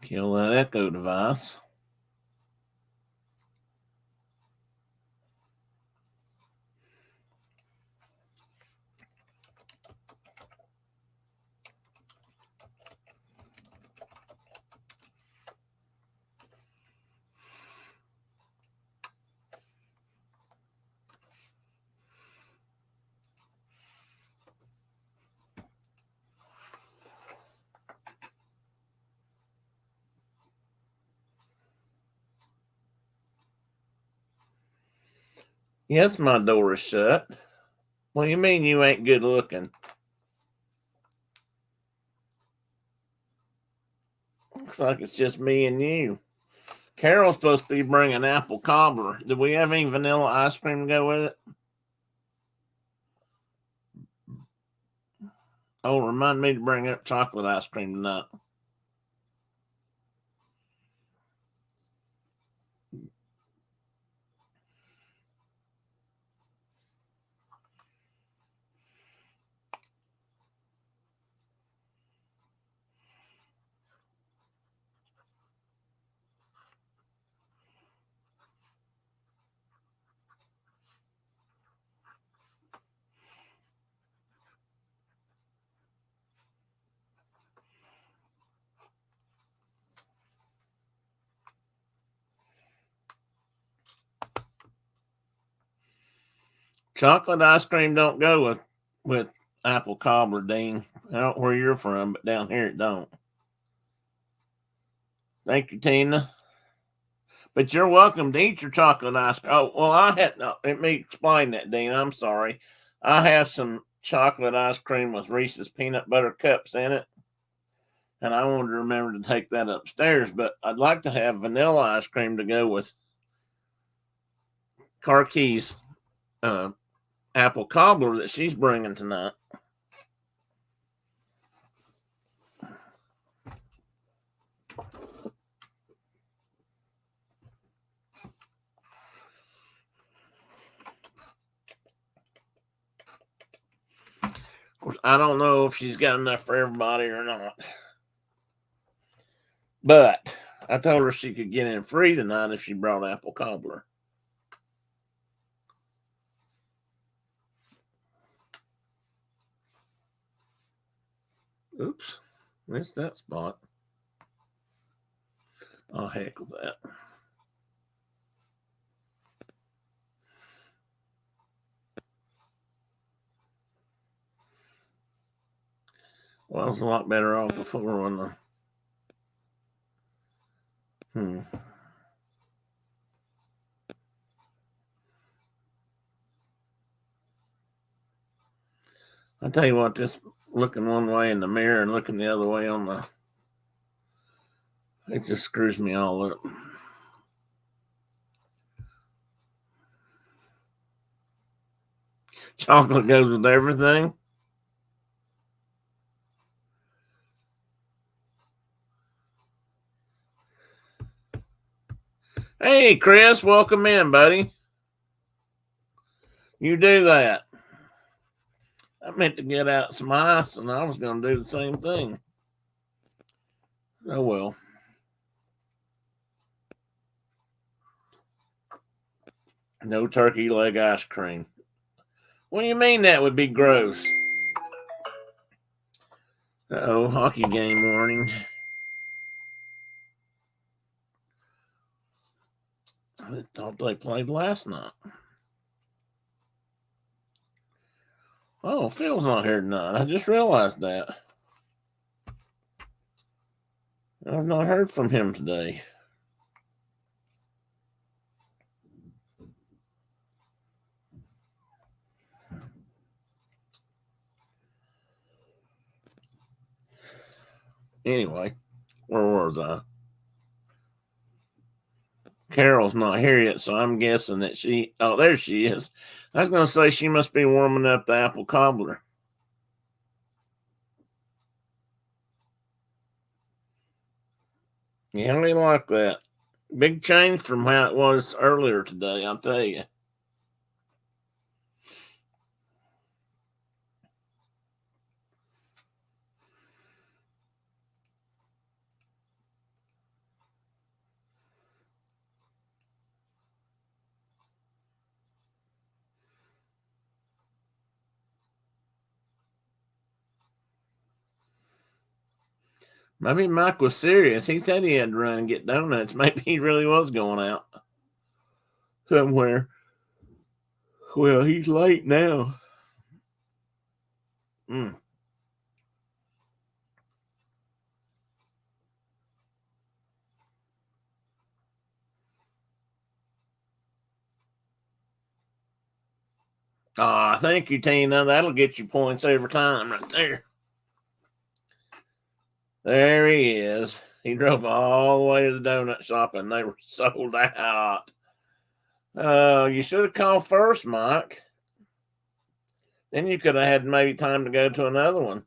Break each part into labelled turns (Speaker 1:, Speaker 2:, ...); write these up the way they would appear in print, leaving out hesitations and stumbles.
Speaker 1: Kill that echo device. Yes, my door is shut. What do you mean you ain't good looking? Looks like it's just me and you. Carol's supposed to be bringing apple cobbler. Do we have any vanilla ice cream to go with it? Oh, remind me to bring up chocolate ice cream tonight. Chocolate ice cream don't go with apple cobbler, Dean. I don't know where you're from, but down here it don't. Thank you, Tina. But you're welcome to eat your chocolate ice cream. Oh, well, I had no, let me explain that, Dean. I'm sorry. I have some chocolate ice cream with Reese's peanut butter cups in it. And I wanted to remember to take that upstairs, but I'd like to have vanilla ice cream to go with Carkey's apple cobbler that she's bringing tonight. Of course, I don't know if she's got enough for everybody or not. But I told her she could get in free tonight if she brought apple cobbler. Oops, missed that spot. I'll heckle that. Well, I was a lot better off before when the I tell you what, this looking one way in the mirror and looking the other way on the, it just screws me all up. Chocolate goes with everything. Hey, Chris, welcome in, buddy. You do that. I meant to get out some ice, and I was going to do the same thing. Oh, well. No turkey leg ice cream. What do you mean that would be gross? Uh-oh, hockey game warning. I thought they played last night. Oh, Phil's not here tonight. I just realized that. I've not heard from him today. Anyway, where was I? Carol's not here yet, so I'm guessing that she. Oh, there she is. I was going to say she must be warming up the apple cobbler. Yeah, how do you like that? Big change from how it was earlier today, I'll tell you. Maybe Mike was serious. He said he had to run and get donuts. Maybe he really was going out somewhere. Well, he's late now. Mm. Ah, thank you, Tina. That'll get you points every time right there. There he is. He drove all the way to the donut shop and they were sold out. Oh, you should have called first, Mike. Then you could have had maybe time to go to another one.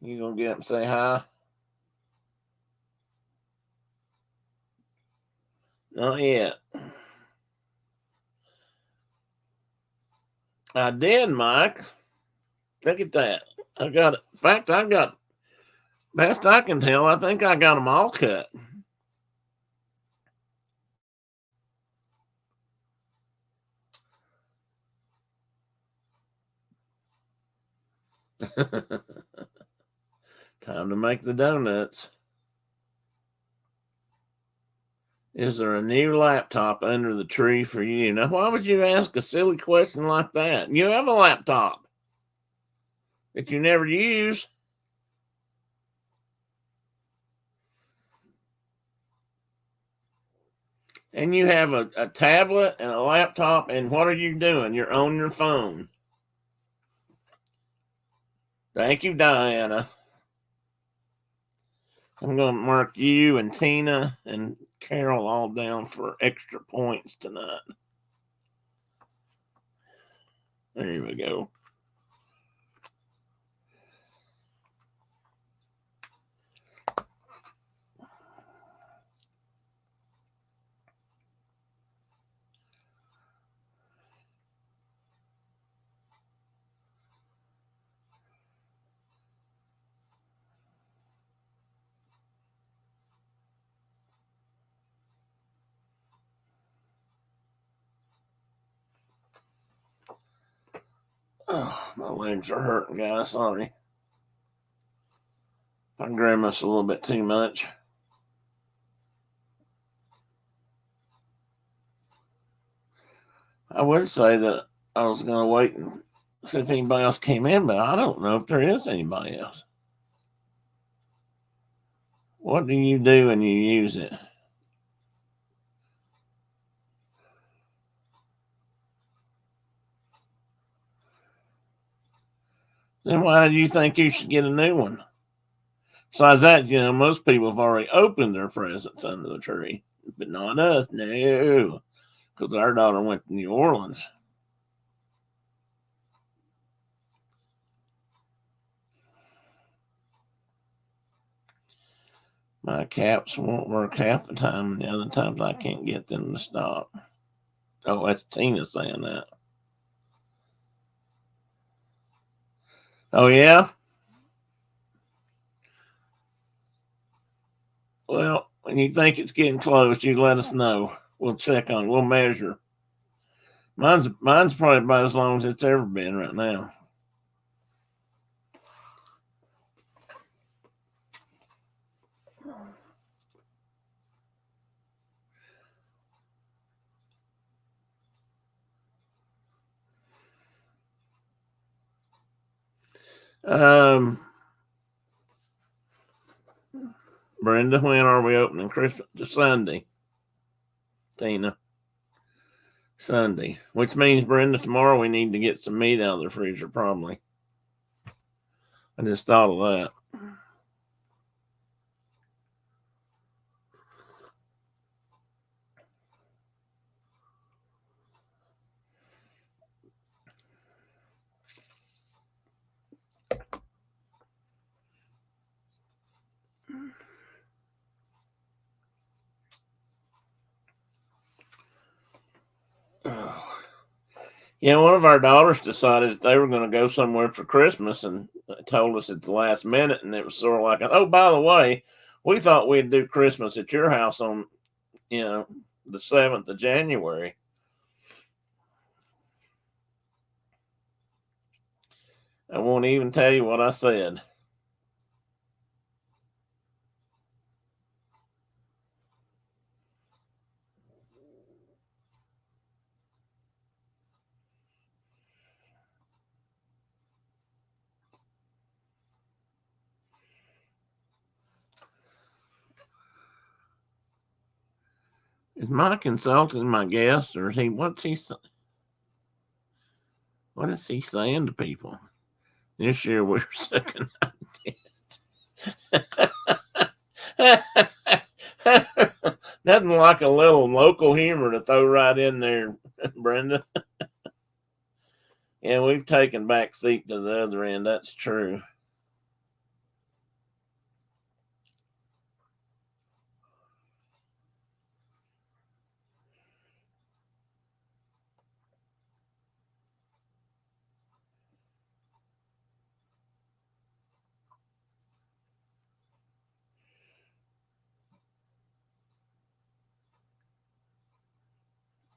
Speaker 1: You gonna get up and say hi? Not yet. I did, Mike. Look at that. I got it. In fact, I got, best I can tell, I think I got them all cut. Time to make the donuts. Is there a new laptop under the tree for you? Now, why would you ask a silly question like that? You have a laptop that you never use. And you have a tablet and a laptop, and what are you doing? You're on your phone. Thank you, Diana. I'm going to mark you and Tina and Carol all down for extra points tonight. There we go. Oh, my legs are hurting, guys. Sorry. I grimace a little bit too much. I would say that I was going to wait and see if anybody else came in, but I don't know if there is anybody else. What do you do when you use it? Then why do you think you should get a new one? Besides that, most people have already opened their presents under the tree, but not us. No, because our daughter went to New Orleans. My caps won't work half the time, and the other times I can't get them to stop. Oh, that's Tina saying that. Oh, yeah? Well, when you think it's getting close, you let us know. We'll check on it. We'll measure. Mine's probably about as long as it's ever been right now. Brenda, when are we opening Christmas? Sunday. Tina. Sunday. Which means, Brenda, tomorrow we need to get some meat out of the freezer, probably. I just thought of that. Yeah, one of our daughters decided that they were going to go somewhere for Christmas and told us at the last minute. And it was sort of like, oh, by the way, we thought we'd do Christmas at your house on the 7th of January. I won't even tell you what I said. Is Mike insulting my guest, or is he? What is he saying to people? This year we're sucking nothing like a little local humor to throw right in there, Brenda. Yeah, we've taken back seat to the other end. That's true.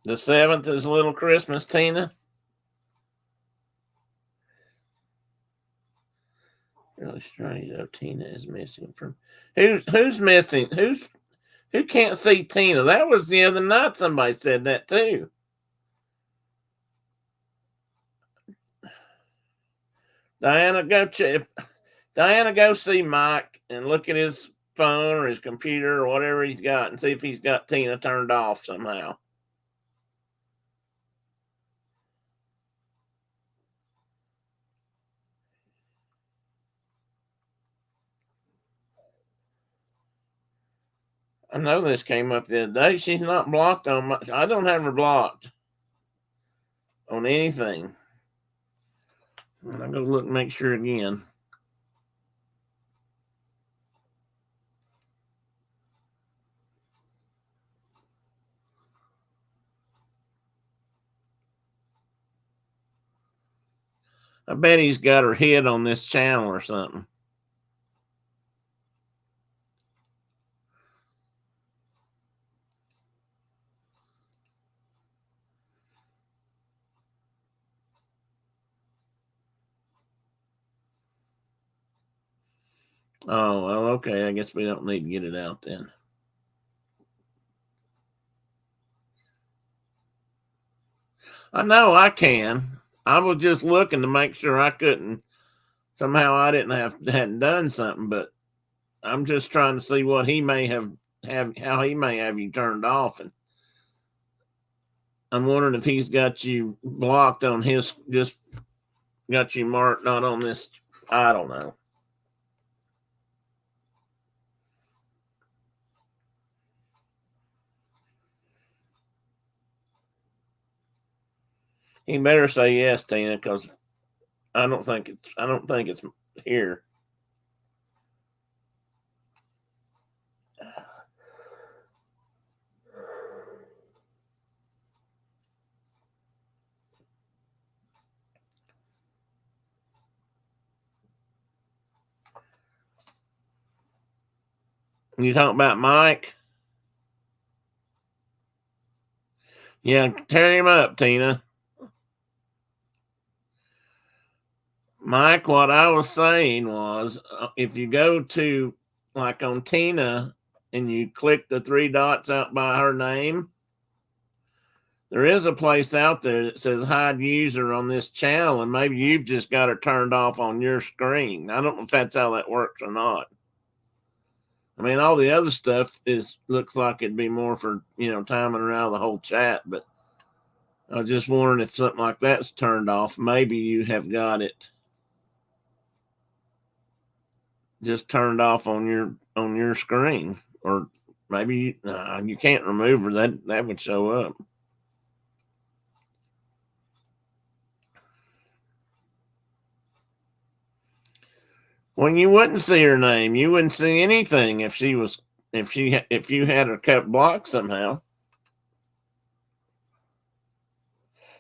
Speaker 1: The 7th is Little Christmas, Tina. Really strange though. Tina is missing from who's missing? Who can't see Tina? That was the other night. Somebody said that too. Diana, go see Mike and look at his phone or his computer or whatever he's got and see if he's got Tina turned off somehow. I know this came up the other day. She's not blocked on my. I don't have her blocked on anything. I'm gonna look and make sure again. I bet he's got her hid on this channel or something. Oh, well, okay. I guess we don't need to get it out then. I know I can. I was just looking to make sure I couldn't. Somehow I hadn't done something, but I'm just trying to see what he may have how he may have you turned off, and I'm wondering if he's got you blocked on his, just got you marked not on this. I don't know. He better say yes, Tina, because I don't think it's here. You talking about Mike? Yeah, tear him up, Tina. Mike, what I was saying was, if you go to, like, on Tina and you click the 3 dots out by her name, there is a place out there that says hide user on this channel, and maybe you've just got her turned off on your screen. I don't know if that's how that works or not. I mean, all the other stuff looks like it'd be more for, timing around the whole chat, but I was just wondering if something like that's turned off. Maybe you have got it just turned off on your screen, or maybe you can't remove her. That would show up. Well, you wouldn't see her name. You wouldn't see anything if you had her kept blocked somehow.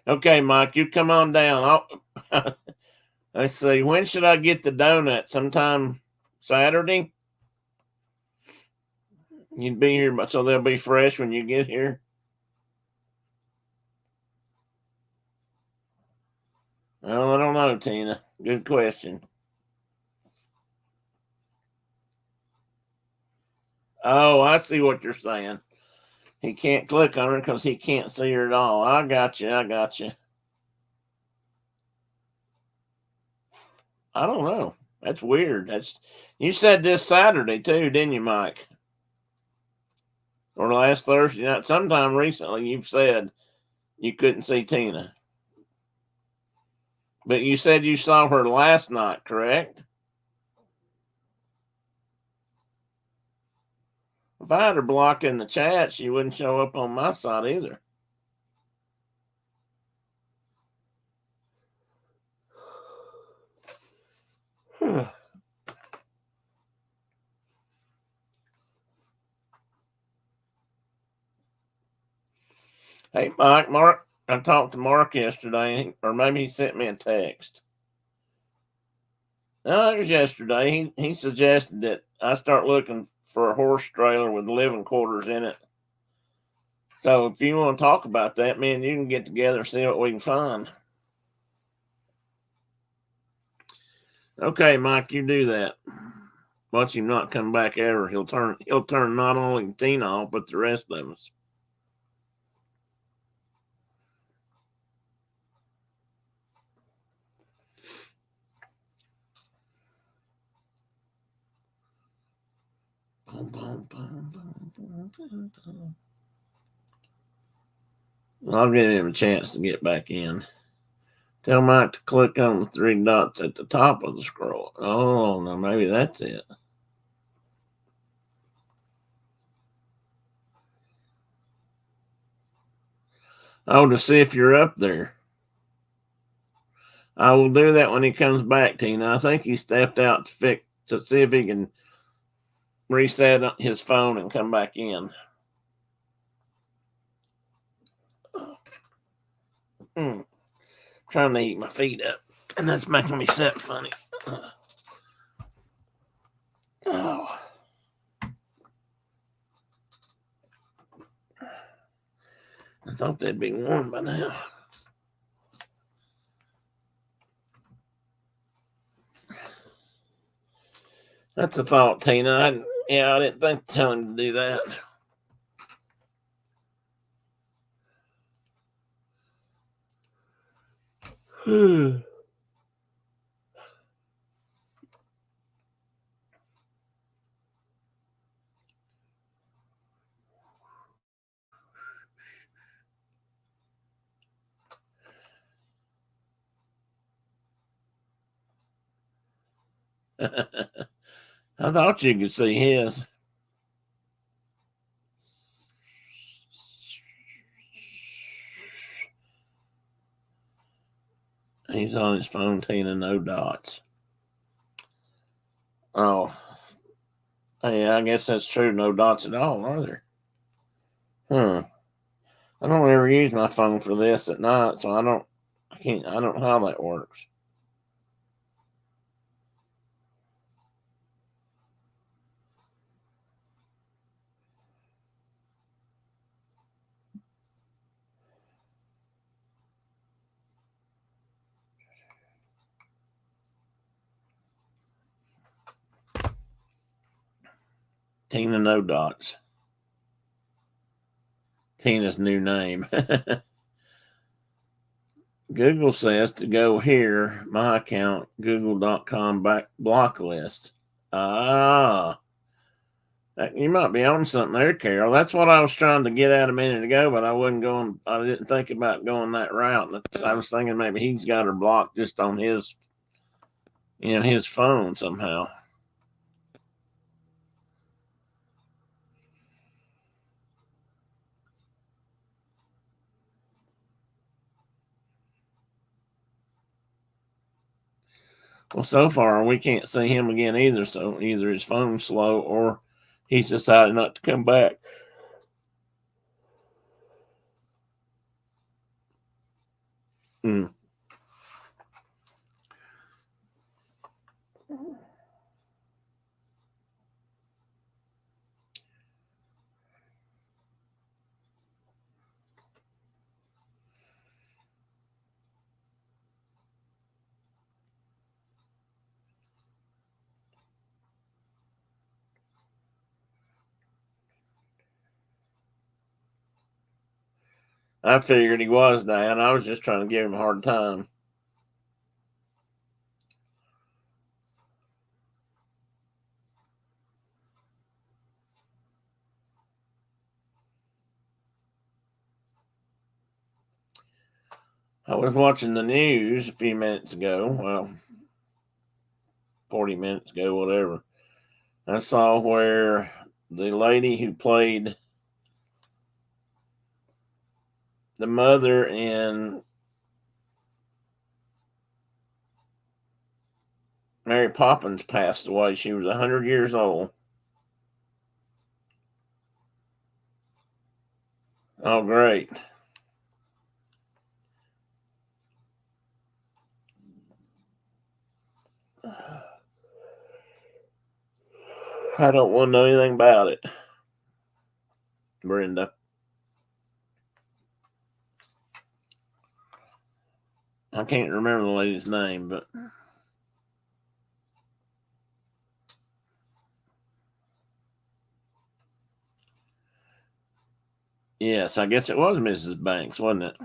Speaker 1: Okay, Mike, you come on down. Let's see. When should I get the donut? Sometime Saturday? You'd be here, but so they'll be fresh when you get here. Well, I don't know, Tina. Good question. Oh, I see what you're saying. He can't click on her because he can't see her at all. I got you. I got you. I don't know. That's weird. That's you said this Saturday too, didn't you, Mike? Or last Thursday night? Sometime recently, you've said you couldn't see Tina, but you said you saw her last night, correct? If I had her blocked in the chat, she wouldn't show up on my side either. Hey, Mike, Mark, I talked to Mark yesterday, or maybe he sent me a text. No, it was yesterday. He suggested that I start looking for a horse trailer with living quarters in it. So if you want to talk about that, man, you can get together and see what we can find. Okay, Mike, you do that. Watch him not come back ever. He'll turn not only Tina off, but the rest of us. I'll give him a chance to get back in. Tell Mike to click on the three dots at the top of the scroll. Oh, no, maybe that's it. Oh, to see if you're up there. I will do that when he comes back, Tina. I think he stepped out to see if he can reset his phone and come back in. Trying to eat my feet up, and that's making me sit funny. Oh. I thought they'd be warm by now. That's a thought, Tina. I didn't think to tell him to do that. I thought you could see his. He's on his phone, Tina, no dots. Oh. Yeah, I guess that's true. No dots at all, are there? I don't ever use my phone for this at night, so I don't know how that works. Tina No Dots. Tina's new name. Google says to go here, my account, google.com block list. Ah, you might be on something there, Carol. That's what I was trying to get at a minute ago, but I didn't think about going that route. I was thinking maybe he's got her blocked just on his phone somehow. Well, so far we can't see him again either. So either his phone's slow or he's decided not to come back. I figured he was down. I was just trying to give him a hard time. I was watching the news a few minutes ago. Well, 40 minutes ago, whatever. I saw where the lady who played the mother in Mary Poppins passed away. She was 100 years old. Oh, great. I don't want to know anything about it, Brenda. I can't remember the lady's name, but yes, I guess it was Mrs. Banks, wasn't it?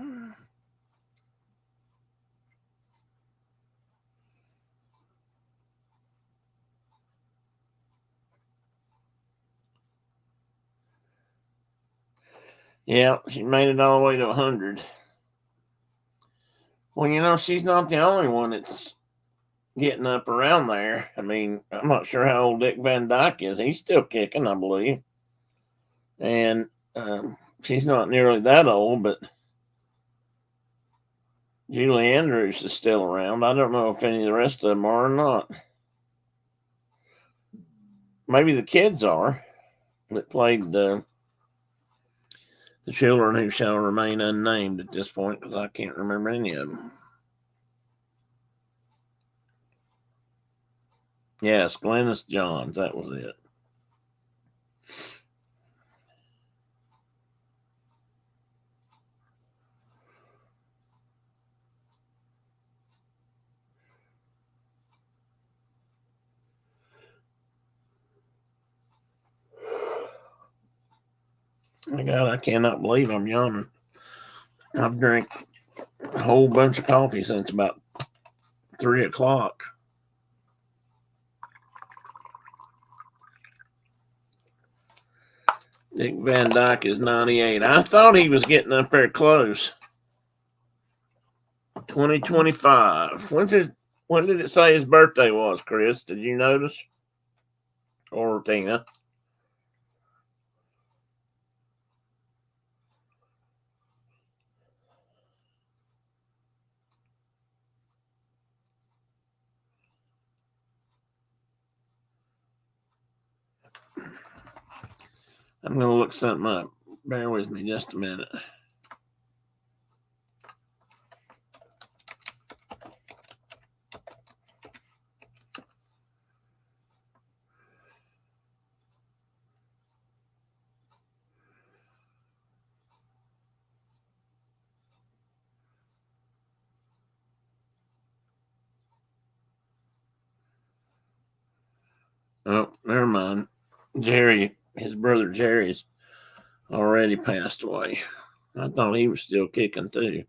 Speaker 1: Yeah, she made it all the way to 100. Well, she's not the only one that's getting up around there. I mean, I'm not sure how old Dick Van Dyke is. He's still kicking, I believe. And she's not nearly that old, but Julie Andrews is still around. I don't know if any of the rest of them are or not. Maybe the kids are that played the children who shall remain unnamed at this point, because I can't remember any of them. Yes, Glennis Johns, that was it. My God, I cannot believe I'm yawning. I've drank a whole bunch of coffee since about 3 o'clock. Dick Van Dyke is 98. I thought he was getting up there close. 2025. When did it say his birthday was, Chris? Did you notice? Or Tina? I'm going to look something up. Bear with me just a minute. Oh, never mind. His brother Jerry's already passed away. I thought he was still kicking too.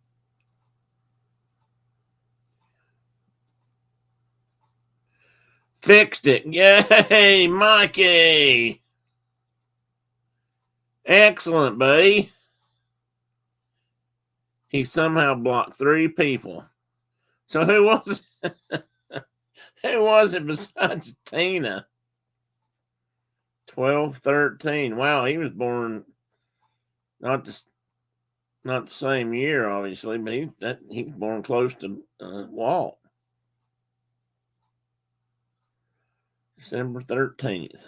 Speaker 1: Fixed it. Yay, Mikey. Excellent, buddy. He somehow blocked 3 people. So who was it? Who was it besides Tina? 1213. Wow, he was born not the same year, obviously, but he was born close to Walt. December 13th.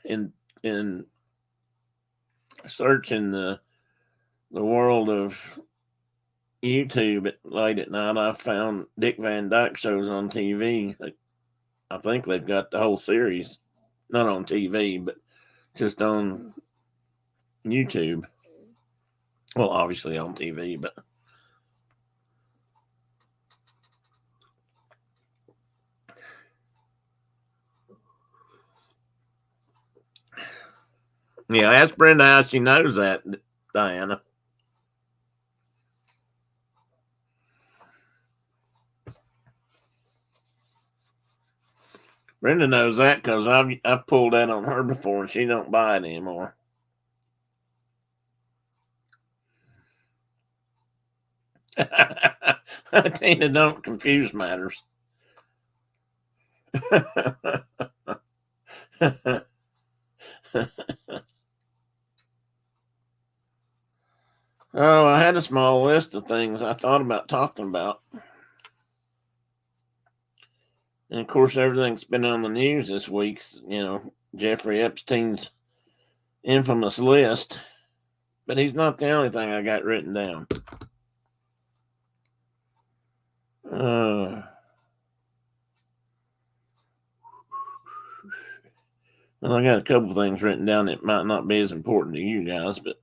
Speaker 1: in searching the world of YouTube late at night, I found Dick Van Dyke shows on TV. I think they've got the whole series, not on TV, but just on YouTube. Well, obviously on TV, but yeah, ask Brenda how she knows that, Diana. Brenda knows that because I've pulled that on her before, and she don't buy it anymore. Tina, don't confuse matters. Oh, I had a small list of things I thought about talking about. And of course, everything's been on the news this week. Jeffrey Epstein's infamous list. But he's not the only thing I got written down. Well, I got a couple things written down that might not be as important to you guys, but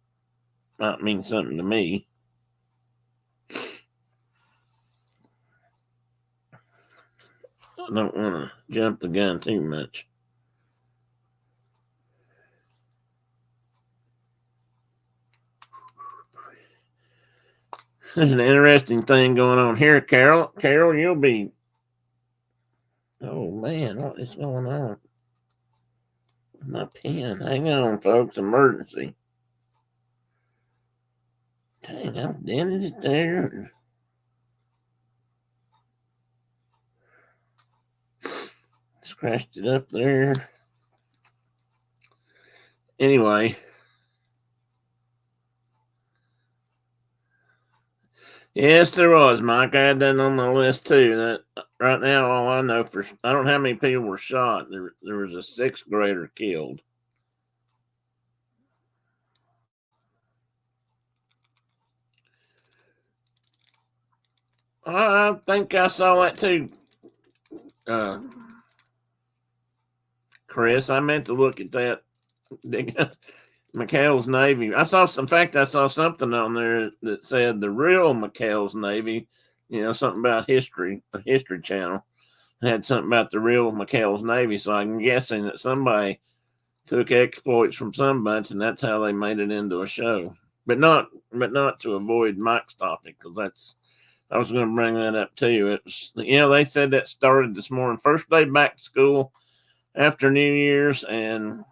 Speaker 1: might mean something to me. I don't want to jump the gun too much. There's an interesting thing going on here, Carol. Carol, you'll be. Oh man, what is going on? My pen. Hang on, folks. Emergency. Dang, I've dented it there. Scratched it up there. Anyway. Yes, there was, Mike. I had that on my list too. That right now, all I know I don't know how many people were shot. There was a sixth grader killed. I think I saw that too, Chris. I meant to look at that. McHale's Navy. In fact, I saw something on there that said the real McHale's Navy. Something about history, a History Channel had something about the real McHale's Navy. So I'm guessing that somebody took exploits from some bunch, and that's how they made it into a show. But not to avoid Mike's topic, because I was going to bring that up too. It was, they said that started this morning, first day back to school after New Year's, and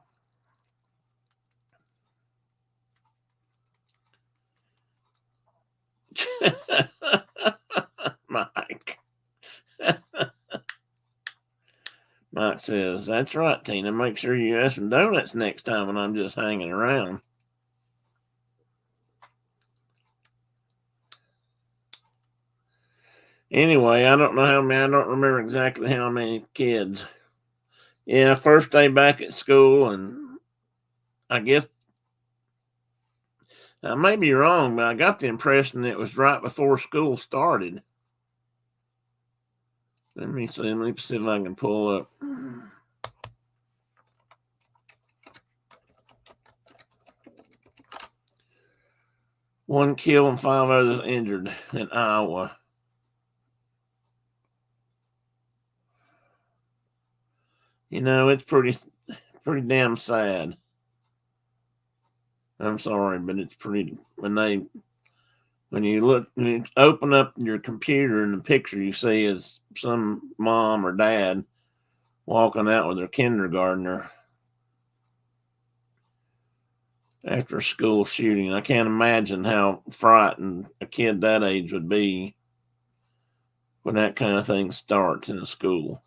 Speaker 1: Mike. Mike says, "That's right, Tina. Make sure you ask for donuts next time when I'm just hanging around." Anyway, I don't know how many. I don't remember exactly how many kids. Yeah, first day back at school, and I guess I may be wrong, but I got the impression it was right before school started. Let me see. Let me see if I can pull up. One killed and 5 others injured in Iowa. It's pretty damn sad. I'm sorry, but it's pretty when you open up your computer and the picture you see is some mom or dad walking out with their kindergartner after a school shooting. I can't imagine how frightened a kid that age would be when that kind of thing starts in a school.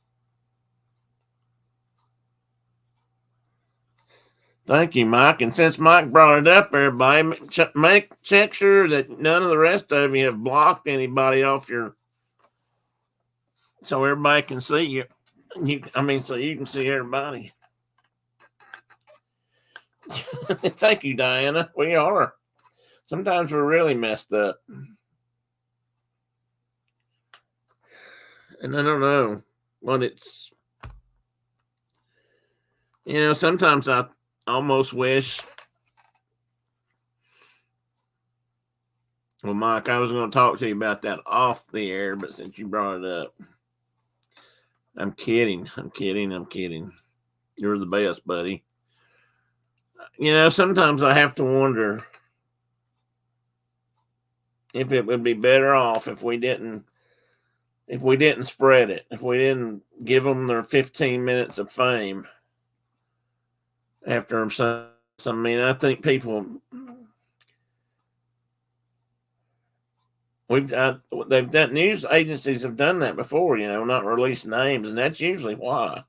Speaker 1: Thank you, Mike. And since Mike brought it up, everybody, check sure that none of the rest of you have blocked anybody off so everybody can see you. So you can see everybody. Thank you, Diana. We are. Sometimes we're really messed up. And I don't know what it's. Sometimes I almost wish. Well, Mike, I was going to talk to you about that off the air, but since you brought it up, I'm kidding. I'm kidding. I'm kidding. You're the best, buddy. You know, sometimes I have to wonder if it would be better off if we didn't spread it, if we didn't give them their 15 minutes of fame after them. I mean, I think people they've done, news agencies have done that before, you know, not release names, and that's usually why.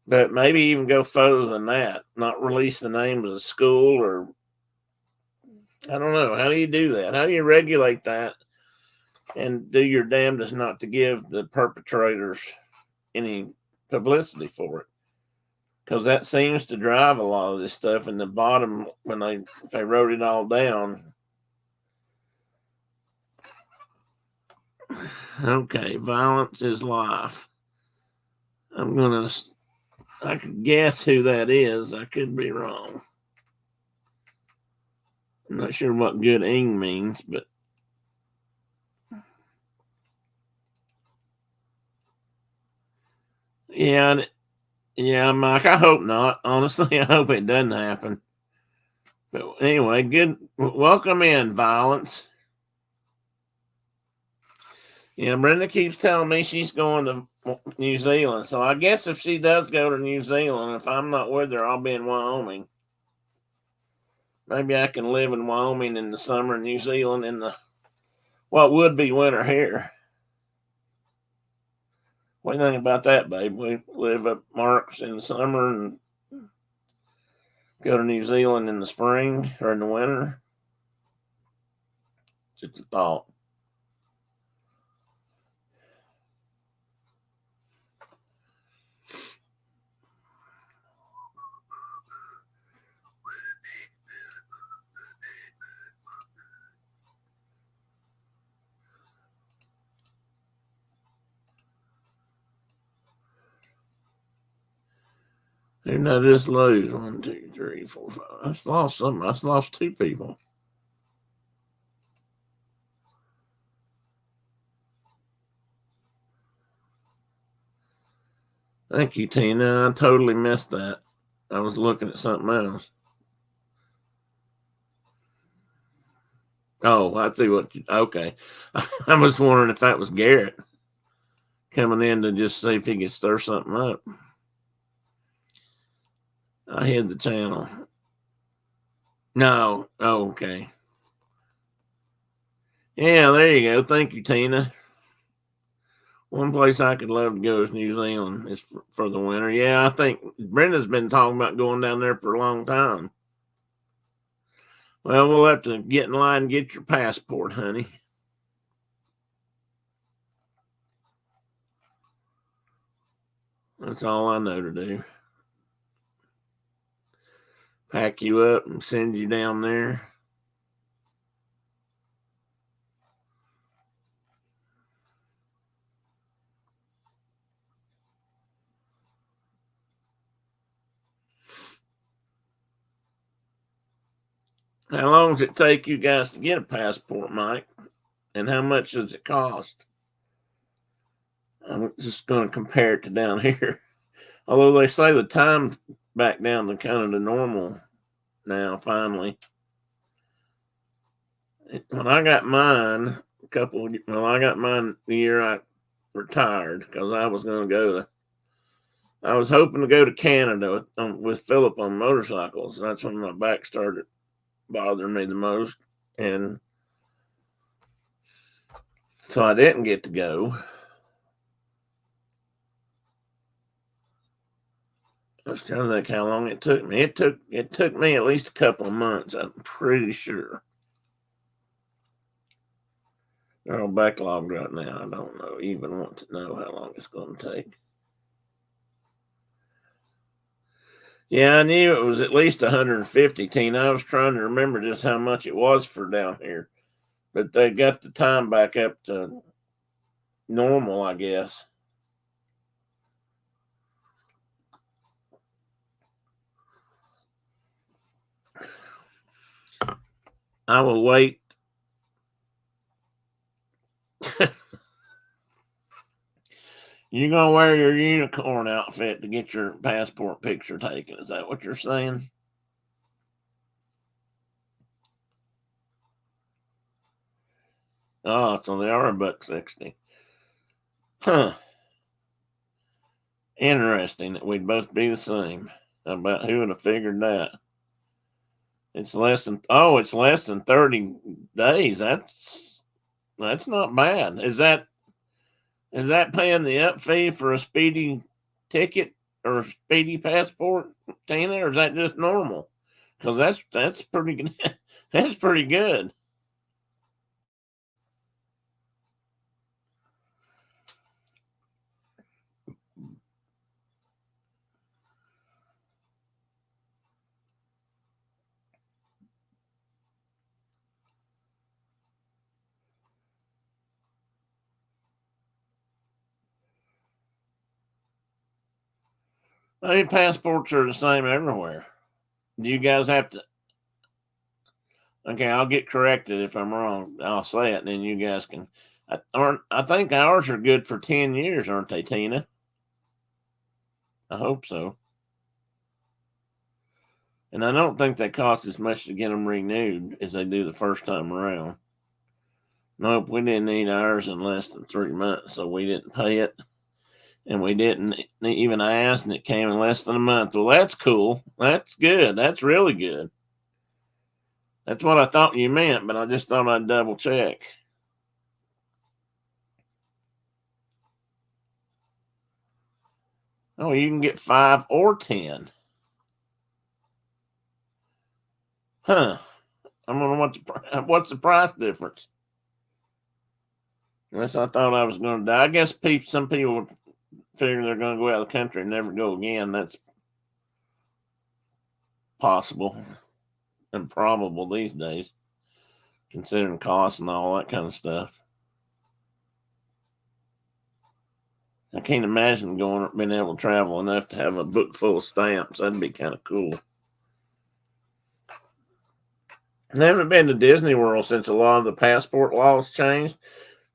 Speaker 1: But maybe even go further than that, not release the name of the school, or I don't know. How do you do that? How do you regulate that and do your damnedest not to give the perpetrators any publicity for it? Because that seems to drive a lot of this stuff. In the bottom, if they wrote it all down. Okay, violence is life. I could guess who that is. I could be wrong. I'm not sure what good ing means, but yeah, Mike, I hope not. Honestly, I hope it doesn't happen. But anyway, good. Welcome in, violence. Yeah, Brenda keeps telling me she's going to New Zealand. So I guess if she does go to New Zealand, if I'm not with her, I'll be in Wyoming. Maybe I can live in Wyoming in the summer, in New Zealand in the what would be winter here. What do you think about that, babe? We live up Marks in the summer and go to New Zealand in the spring or in the winter. Just a thought. Who did I just lose? 1, 2, 3, 4, 5. I just lost something. I just lost 2 people. Thank you, Tina. I totally missed that. I was looking at something else. Oh, I see what you. Okay. I was wondering if that was Garrett coming in to just see if he could stir something up. I hid the channel. No. Oh, okay. Yeah, there you go. Thank you, Tina. One place I could love to go is New Zealand. Is for the winter. Yeah, I think Brenda's been talking about going down there for a long time. Well, we'll have to get in line and get your passport, honey. That's all I know to do. Pack you up and send you down there. How long does it take you guys to get a passport, Mike? And how much does it cost? I'm just going to compare it to down here. Although they say the time's back down to kind of the normal now, finally. When I got mine, I got mine the year I retired because I was going to go to, I was hoping to go to Canada with Philip on motorcycles. That's when my back started bothering me the most. And so I didn't get to go. I was trying to think how long it took me. It took me at least a couple of months, I'm pretty sure. They're all backlogged right now. I don't know, even want to know how long it's going to take. Yeah, I knew it was at least 150, Tina. I was trying to remember just how much it was for down here. But they got the time back up to normal, I guess. I will wait. You're going to wear your unicorn outfit to get your passport picture taken. Is that what you're saying? Oh, so they are $1.60. Huh. Interesting that we'd both be the same. How about who would have figured that? It's less than 30 days. That's not bad. Is that paying the up fee for a speedy ticket or a speedy passport, Tina, or is that just normal? Because that's pretty good. That's pretty good. I mean, passports are the same everywhere. Do you guys have to? Okay, I'll get corrected if I'm wrong. I'll say it, and then you guys can. I think ours are good for 10 years, aren't they, Tina? I hope so. And I don't think they cost as much to get them renewed as they do the first time around. Nope, we didn't need ours in less than 3 months, so we didn't pay it. And we didn't even ask, and it came in less than a month. Well, that's cool. That's good. That's really good. That's what I thought you meant, but I just thought I'd double check. Oh, you can get 5 or 10. Huh. I'm wondering what's the price difference? Unless I thought I was going to die. I guess some people figure they're going to go out of the country and never go again. That's possible and probable these days, considering costs and all that kind of stuff. I can't imagine being able to travel enough to have a book full of stamps. That'd be kind of cool. I haven't been to Disney World since a lot of the passport laws changed.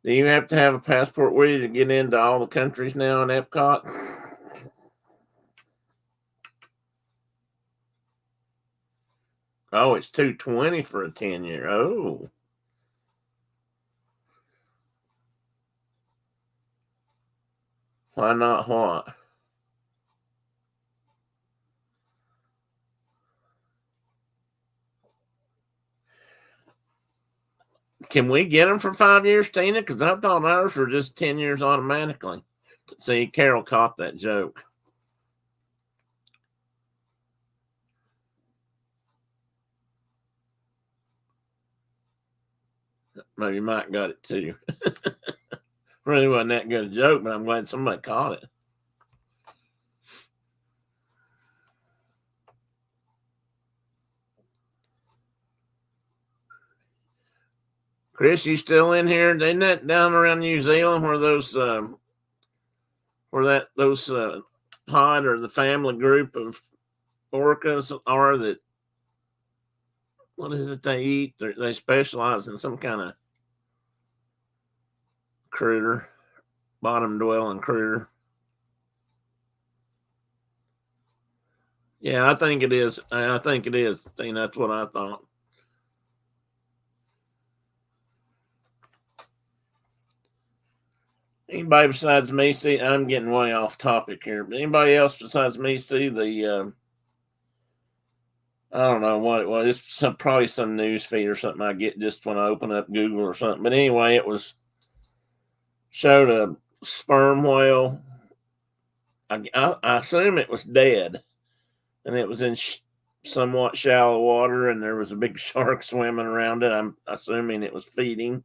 Speaker 1: Do you have to have a passport with you to get into all the countries now in Epcot? Oh, it's $220 for a 10-year. Oh. Why not what? Can we get them for 5 years, Tina? Because I thought ours were just 10 years automatically. See, Carol caught that joke. Maybe Mike got it too. Really wasn't that good a joke, but I'm glad somebody caught it. Chris, you still in here? Ain't that down around New Zealand where those pod or the family group of orcas are that? What is it they eat? They specialize in some kind of critter, bottom dwelling critter. Yeah, I think it is. I think it is. See, that's what I thought. Anybody besides me see? I'm getting way off topic here. But anybody else besides me see the? I don't know what it was. It's probably some news feed or something I get just when I open up Google or something. But anyway, it showed a sperm whale. I assume it was dead, and it was in somewhat shallow water, and there was a big shark swimming around it. I'm assuming it was feeding,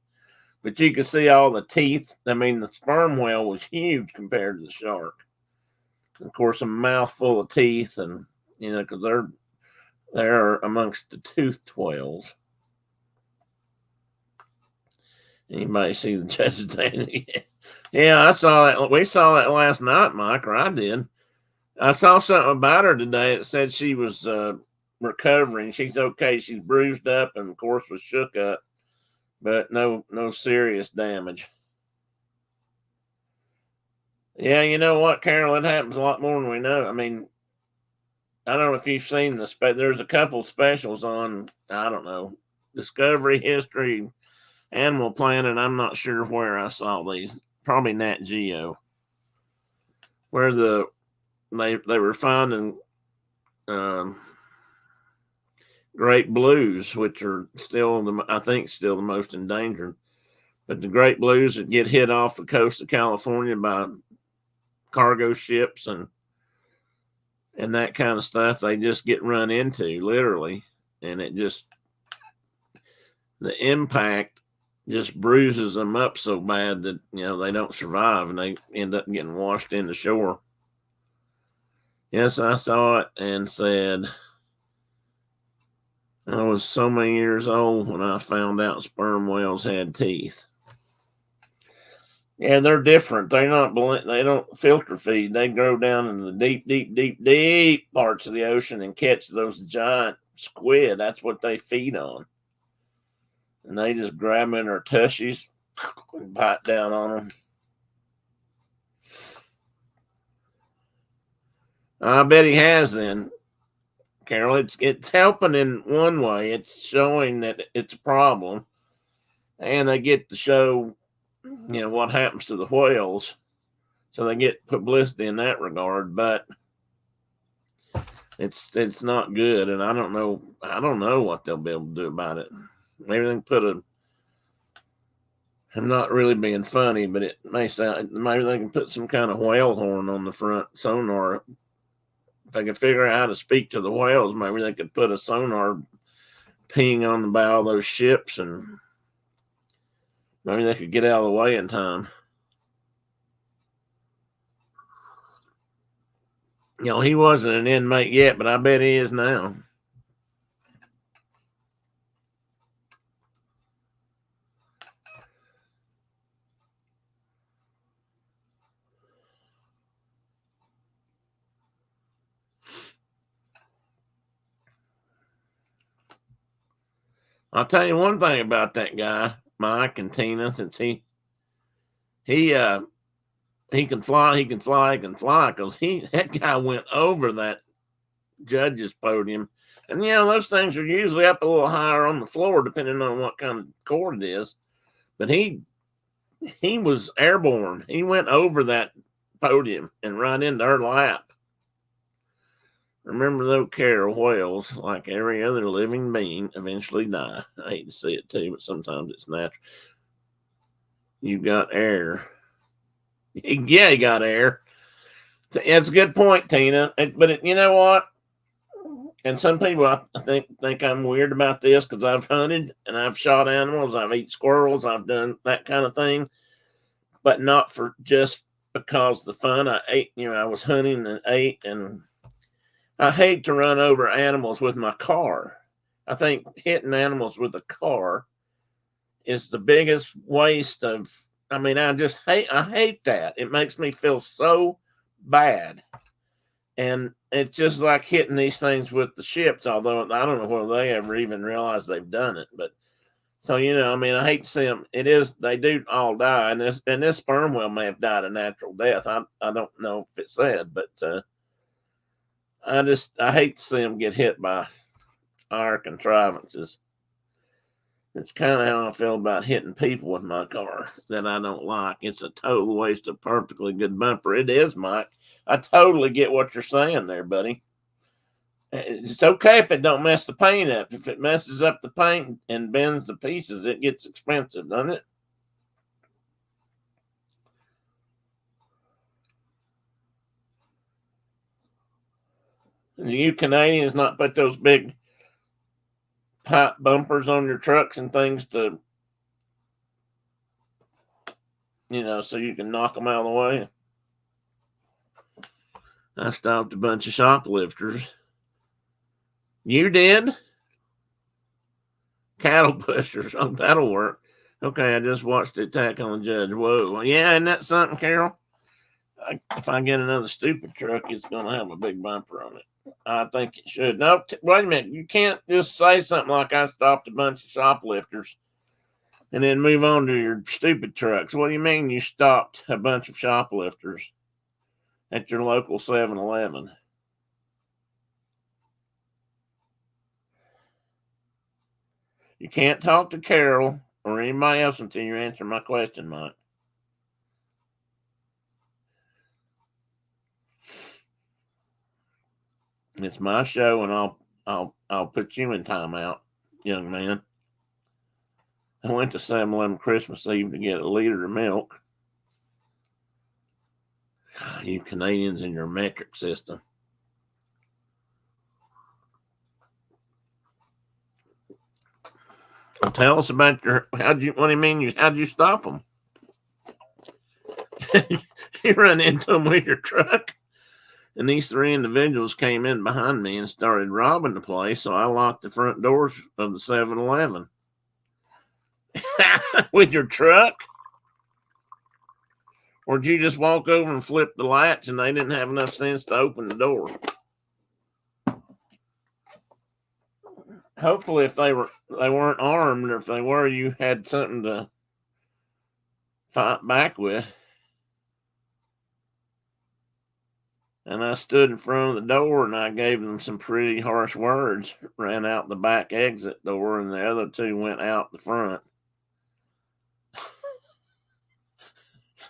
Speaker 1: but you could see all the teeth. I mean, the sperm whale was huge compared to the shark. Of course, a mouthful of teeth, and because they're amongst the toothed whales. Anybody see the Judge? Yeah, I saw that. We saw that last night, Mike, or I did. I saw something about her today that said she was recovering. She's okay. She's bruised up and, of course, was shook up, but no serious damage. Yeah, you know what, Carol? It happens a lot more than we know. I mean, I don't know if you've seen this, but there's a couple specials on, I don't know, Discovery, History, Animal Planet. I'm not sure where I saw these. Probably Nat Geo, where they were finding great blues, which are still still the most endangered. But the great blues that get hit off the coast of California by cargo ships and that kind of stuff, they just get run into, literally, and the impact just bruises them up so bad that they don't survive and they end up getting washed into shore. Yes, I saw it and said, I was so many years old when I found out sperm whales had teeth. Yeah, they're different. They don't filter feed. They go down in the deep parts of the ocean and catch those giant squid. That's what they feed on. And they just grab them in their tushies and bite down on them. I bet he has then, Carol. It's helping in one way. It's showing that it's a problem. And they get to show, what happens to the whales. So they get publicity in that regard, but it's not good, and I don't know what they'll be able to do about it. Maybe they can I'm not really being funny, but it may sound, maybe they can put some kind of whale horn on the front sonar. If they can figure out how to speak to the whales, maybe they could put a sonar ping on the bow of those ships, and maybe they could get out of the way in time. He wasn't an inmate yet, but I bet he is now. I'll tell you one thing about that guy, Mike and Tina, since he can fly, because that guy went over that judge's podium. And those things are usually up a little higher on the floor, depending on what kind of court it is. But he was airborne. He went over that podium and right into her lap. Remember, though, Carol, whales, like every other living being, eventually die. I hate to see it too, but sometimes it's natural. You got air. Yeah, you got air. That's a good point, Tina. But you know what? And some people, I think I'm weird about this because I've hunted and I've shot animals. I've eaten squirrels. I've done that kind of thing, but not for just because the fun. I ate. I was hunting and ate, and I hate to run over animals with my car. I think hitting animals with a car is the biggest waste of. I mean, I hate that. It makes me feel so bad. And it's just like hitting these things with the ships, although I don't know whether they ever even realize they've done it. But so, I hate to see them. They do all die. And this sperm whale may have died a natural death. I don't know if it said, but I hate to see them get hit by our contrivances. It's kind of how I feel about hitting people with my car that I don't like. It's a total waste of perfectly good bumper. It is, Mike. I totally get what you're saying there, buddy. It's okay if it don't mess the paint up. If it messes up the paint and bends the pieces, it gets expensive, doesn't it? You Canadians not put those big pipe bumpers on your trucks and things to, so you can knock them out of the way. I stopped a bunch of shoplifters. You did? Cattle pushers. Oh, that'll work. Okay, I just watched it Attack on the Judge. Whoa. Yeah, isn't that something, Carol? If I get another stupid truck, it's going to have a big bumper on it. I think it should. No, wait a minute. You can't just say something like I stopped a bunch of shoplifters and then move on to your stupid trucks. What do you mean you stopped a bunch of shoplifters at your local 7-Eleven? You can't talk to Carol or anybody else until you answer my question, Mike. It's my show, and I'll put you in timeout, young man. I went to 7-Eleven Christmas Eve to get a liter of milk. You Canadians and your metric system. Well, tell us about what do you mean? How'd you stop them? You run into them with your truck? And these three individuals came in behind me and started robbing the place, so I locked the front doors of the 7-Eleven. With your truck? Or did you just walk over and flip the latch and they didn't have enough sense to open the door? Hopefully, if they weren't armed, or if they were, you had something to fight back with. And I stood in front of the door and I gave them some pretty harsh words, ran out the back exit door, and the other two went out the front.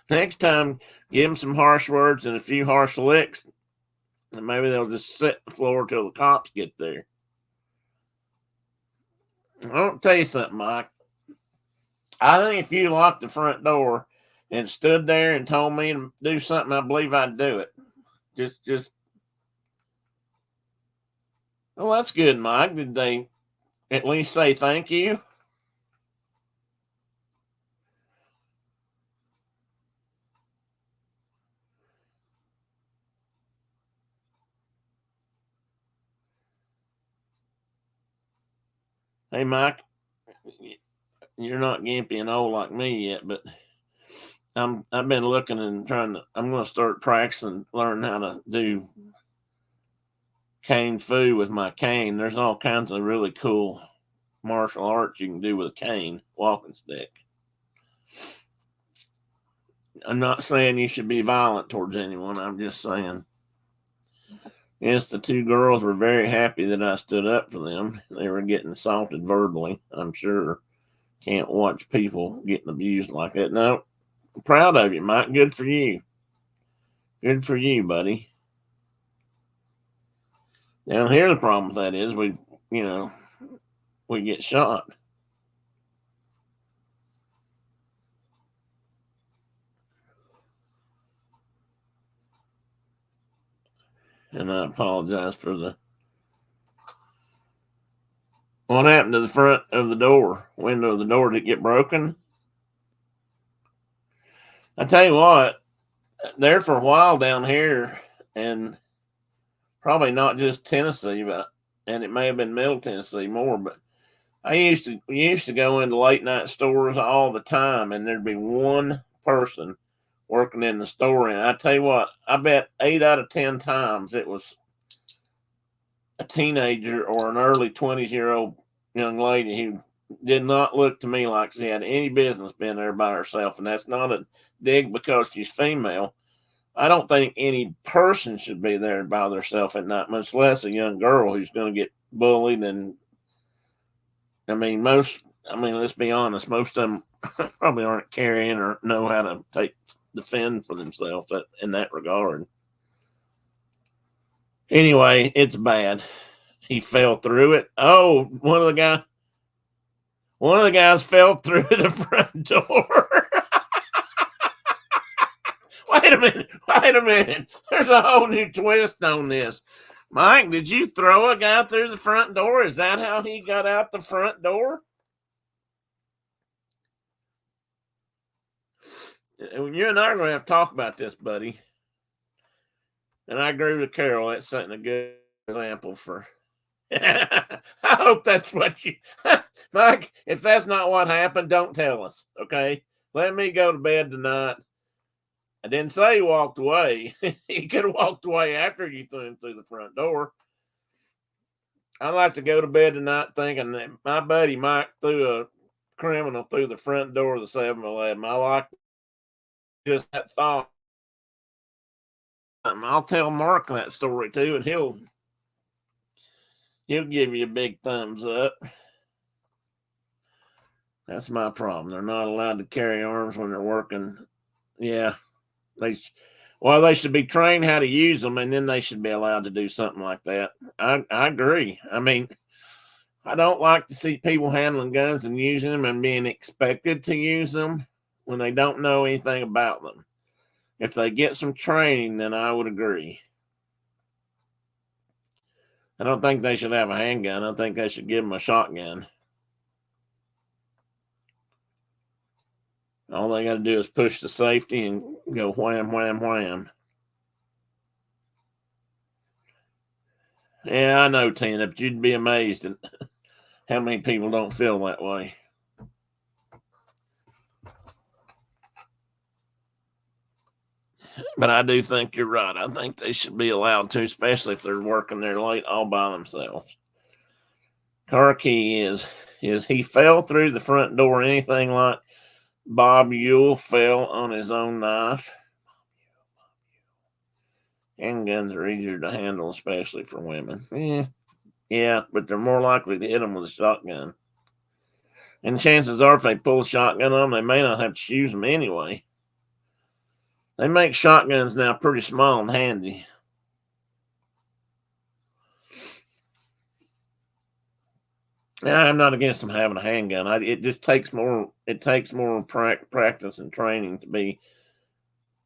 Speaker 1: Next time, give them some harsh words and a few harsh licks, and maybe they'll just sit on the floor till the cops get there. I'll tell you something, Mike. I think if you locked the front door and stood there and told me to do something, I believe I'd do it. Just. Well, that's good, Mike. Did they at least say thank you? Hey, Mike, you're not gimpy and old like me yet, but I've been looking and I'm going to start practicing, learn how to do cane fu with my cane. There's all kinds of really cool martial arts you can do with a cane, walking stick. I'm not saying you should be violent towards anyone. I'm just saying. Yes, the two girls were very happy that I stood up for them. They were getting assaulted verbally, I'm sure. Can't watch people getting abused like that. No, I'm proud of you, Mike. Good for you. Good for you, buddy. Down here, the problem with that is we get shot. And I apologize for what happened to the front of the window of the door. Did it get broken? I tell you what, there for a while down here, and probably not just Tennessee, and it may have been Middle Tennessee more, but we used to go into late night stores all the time, and there'd be one person working in the store. And I tell you what, I bet 8 out of 10 times it was a teenager or an early 20-year-old young lady who did not look to me like she had any business being there by herself. And that's not a dig because she's female. I don't think any person should be there by themselves at night, much less a young girl who's going to get bullied. And let's be honest, most of them probably aren't carrying or know how to defend for themselves in that regard. Anyway, it's bad. He fell through it. Oh, one of the guys fell through the front door. Wait a minute. There's a whole new twist on this. Mike, did you throw a guy through the front door? Is that how he got out the front door? You and I are going to have to talk about this, buddy. And I agree with Carol. That's setting a good example for. I hope that's what you, Mike. If that's not what happened, don't tell us. Okay, let me go to bed tonight. I didn't say he walked away. He could have walked away after you threw him through the front door. I like to go to bed tonight thinking that my buddy Mike threw a criminal through the front door of the 7-Eleven. I like just that thought. I'll tell Mark that story too, and he'll give you a big thumbs up. That's my problem. They're not allowed to carry arms when they're working. Yeah, they should be trained how to use them, and then they should be allowed to do something like that. I agree. I mean, I don't like to see people handling guns and using them and being expected to use them when they don't know anything about them. If they get some training, then I would agree. I don't think they should have a handgun. I think they should give them a shotgun. All they got to do is push the safety and go wham, wham, wham. Yeah, I know, Tina, but you'd be amazed at how many people don't feel that way. But I do think you're right. I think they should be allowed to, especially if they're working there late all by themselves. Car key is he fell through the front door anything like Bob Ewell fell on his own knife? Handguns are easier to handle, especially for women. Yeah, but they're more likely to hit them with a shotgun. And chances are, if they pull a shotgun on them, they may not have to use them anyway. They make shotguns now pretty small and handy. Yeah, I'm not against them having a handgun. It just takes more. It takes more practice and training to be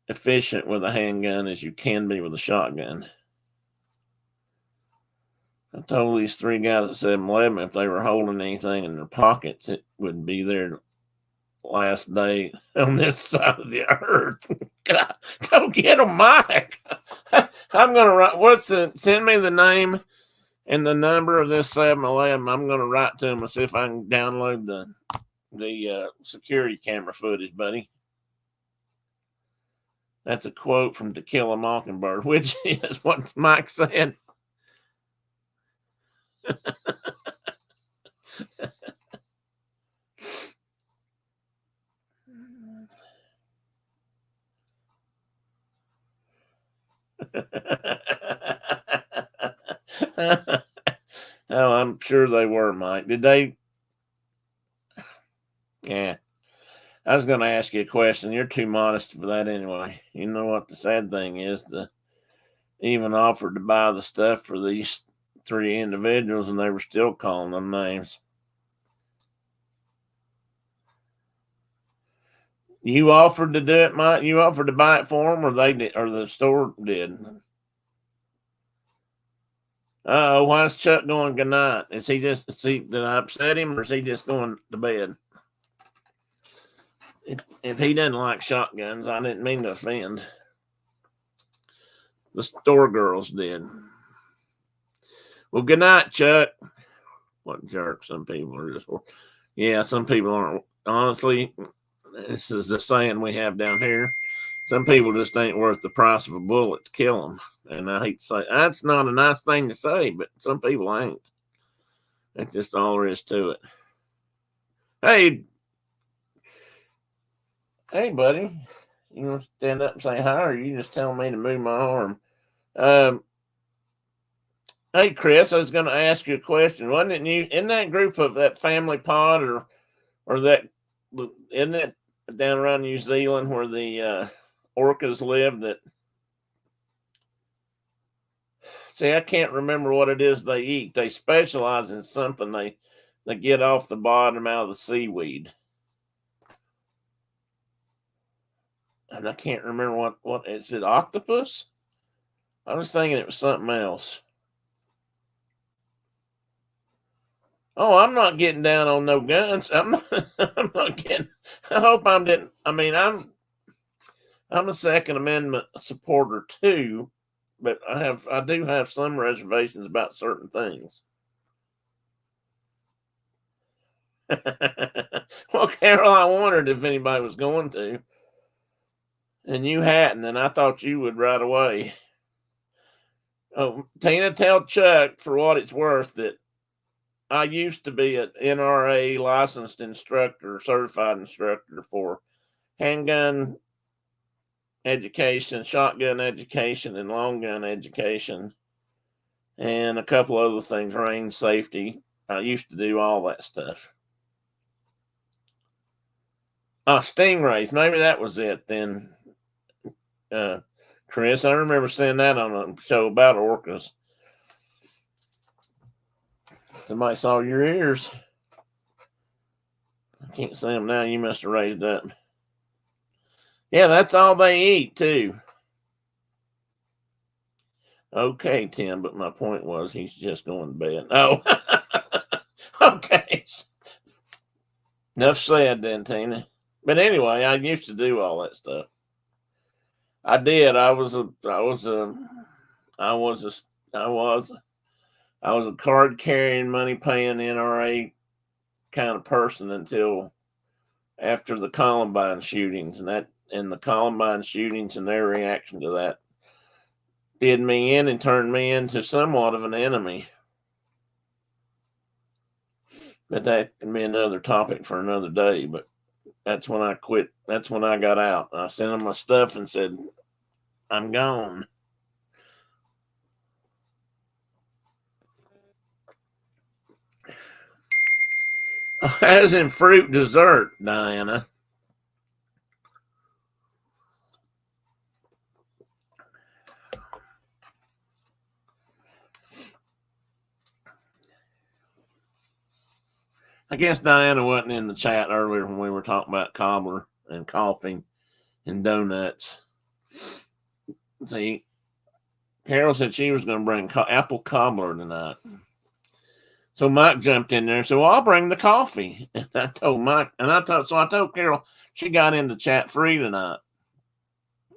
Speaker 1: efficient with a handgun as you can be with a shotgun. I told these three guys at 7-Eleven if they were holding anything in their pockets, it would be their last day on this side of the earth. God, go get them, Mike. I'm gonna write. Send me the name and the number of this 7-Eleven. I'm gonna write to them and see if I can download the security camera footage, buddy. That's a quote from To Kill a Mockingbird, which is what Mike said. Oh, I'm sure they were, Mike. Did they? Yeah. I was going to ask you a question. You're too modest for that anyway. You know what the sad thing is? They even offered to buy the stuff for these three individuals, and they were still calling them names. You offered to do it, Mike? You offered to buy it for them, or they did, or the store did? Why is Chuck going good night? Did I upset him, or is he just going to bed? If he doesn't like shotguns, I didn't mean to offend. The store girls did. Well, good night, Chuck. What jerk some people are just. Yeah, some people aren't. Honestly, this is the saying we have down here. Some people just ain't worth the price of a bullet to kill them. And I hate to say that's not a nice thing to say, but some people ain't. That's just all there is to it. Hey, buddy, you want to stand up and say hi, or you just telling me to move my arm? Hey, Chris, I was going to ask you a question. Wasn't it you in that group of that family pod, or that isn't it down around New Zealand where the orcas live? That see, I can't remember what it is they eat. They specialize in something. They get off the bottom out of the seaweed. And I can't remember what is it, octopus? I was thinking it was something else. Oh, I'm not getting down on no guns. I'm not getting. I hope I'm didn't. I mean, I'm a Second Amendment supporter too, but I do have some reservations about certain things. Well, Carol, I wondered if anybody was going to, and you hadn't, and I thought you would right away. Oh, Tina, tell Chuck for what it's worth that I used to be an NRA licensed instructor, certified instructor for handgun education, shotgun education, and long gun education, and a couple other things, range safety. I used to do all that stuff. Stingrays. Maybe that was it then. Chris, I remember seeing that on a show about orcas. Somebody saw your ears. I can't see them now. You must have raised up. Yeah, that's all they eat, too. Okay, Tim, but my point was he's just going to bed. Oh, okay. Enough said then, Tina. But anyway, I used to do all that stuff. I did. I was a card carrying, money paying NRA kind of person until after the Columbine shootings, and the Columbine shootings and their reaction to that did me in and turned me into somewhat of an enemy. But that can be another topic for another day. But that's when I quit. That's when I got out. I sent them my stuff and said, I'm gone. As in fruit dessert, Diana. I guess Diana wasn't in the chat earlier when we were talking about cobbler and coffee and donuts. See, Carol said she was going to bring apple cobbler tonight. So Mike jumped in there and said, well, I'll bring the coffee. And I told Mike, I told Carol she got into chat free tonight.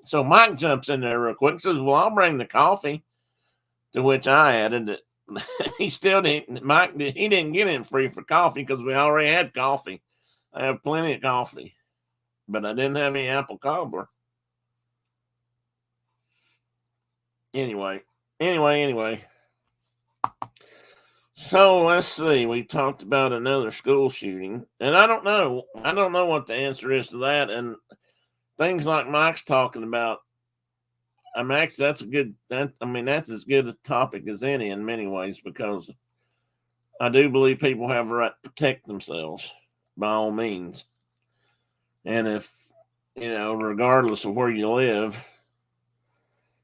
Speaker 1: So Mike jumps in there real quick and says, well, I'll bring the coffee. To which I added that he still didn't, he didn't get in free for coffee because we already had coffee. I have plenty of coffee, but I didn't have any apple cobbler. Anyway. So let's see. We talked about another school shooting, and I don't know what the answer is to that. And things like Mike's talking about, that's as good a topic as any in many ways, because I do believe people have a right to protect themselves by all means. And if, regardless of where you live,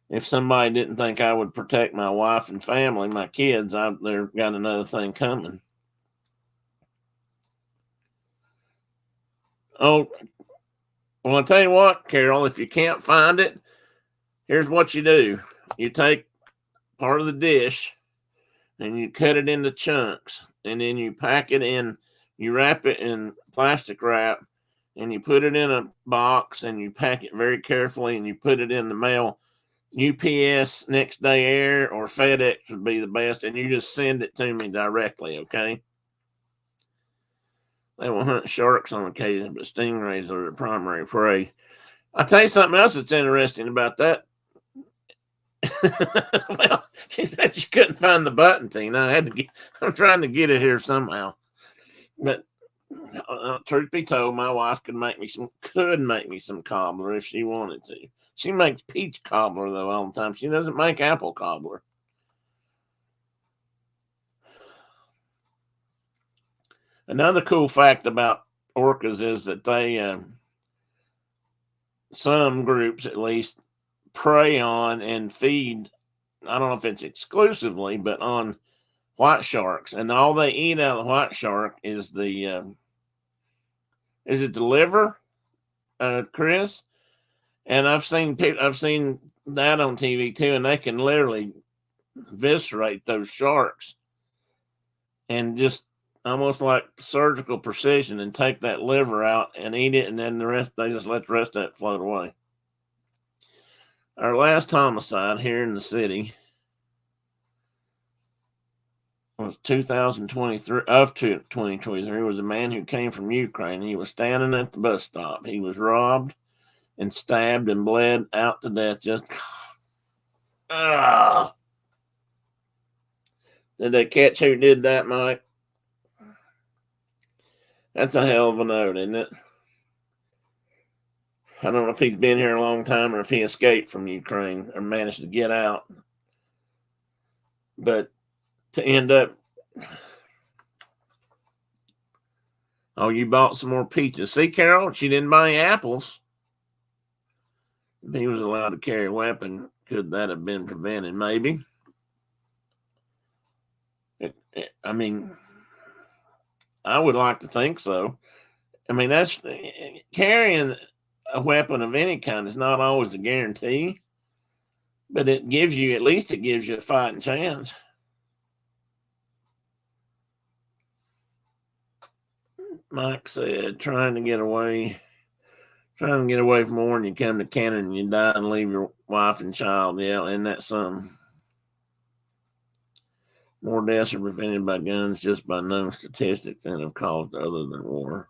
Speaker 1: if somebody didn't think I would protect my wife and family, my kids, they've got another thing coming. Oh, well, I'll tell you what, Carol, if you can't find it, here's what you do. You take part of the dish and you cut it into chunks, and then you pack it in, you wrap it in plastic wrap, and you put it in a box, and you pack it very carefully, and you put it in the mail. UPS, Next Day Air, or FedEx would be the best, and you just send it to me directly, okay? They will hunt sharks on occasion, but stingrays are the primary prey. I'll tell you something else that's interesting about that. Well, she said she couldn't find the button, Tina. I'm trying to get it here somehow. But truth be told, my wife could make me some cobbler if she wanted to. She makes peach cobbler though all the time. She doesn't make apple cobbler. Another cool fact about orcas is that they, some groups at least, prey on and feed, I don't know if it's exclusively, but on white sharks. And all they eat out of the white shark is the liver, Chris? And I've seen that on TV too, and they can literally eviscerate those sharks and just almost like surgical precision and take that liver out and eat it, and then they just let the rest of it float away. Our last homicide here in the city was 2023 was a man who came from Ukraine. He was standing at the bus stop. He was robbed and stabbed and bled out to death. Just did they catch who did that, Mike? That's a hell of a note, isn't it? I don't know if he's been here a long time or if he escaped from Ukraine or managed to get out. But to end up, oh, you bought some more peaches. See, Carol, she didn't buy apples. If he was allowed to carry a weapon, could that have been prevented? Maybe. I mean, I would like to think so. I mean, that's carrying a weapon of any kind is not always a guarantee, but it gives you, at least it gives you a fighting chance. Mike said, trying to get away from war and you come to Canada and you die and leave your wife and child. Yeah, and that's something. More deaths are prevented by guns just by known statistics than have caused other than war.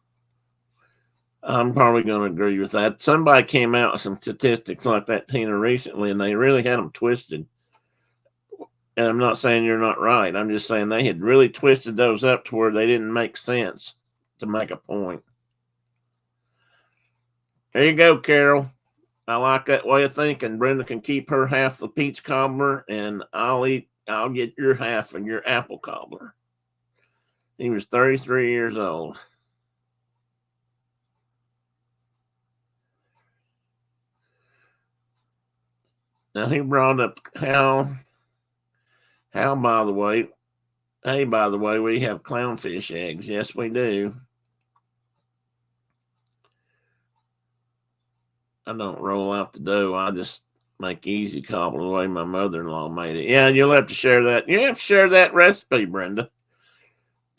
Speaker 1: I'm probably going to agree with that. Somebody came out with some statistics like that, Tina, recently, and they really had them twisted. And I'm not saying you're not right. I'm just saying they had really twisted those up to where they didn't make sense to make a point. There you go, Carol. I like that way of thinking. Brenda can keep her half the peach cobbler, and I'll get your half of your apple cobbler. He was 33 years old. Now he brought up how by the way, hey, by the way, we have clownfish eggs. Yes, we do. I don't roll out the dough. I just make easy cobble the way my mother-in-law made it. Yeah, you'll have to share that. You have to share that recipe, Brenda.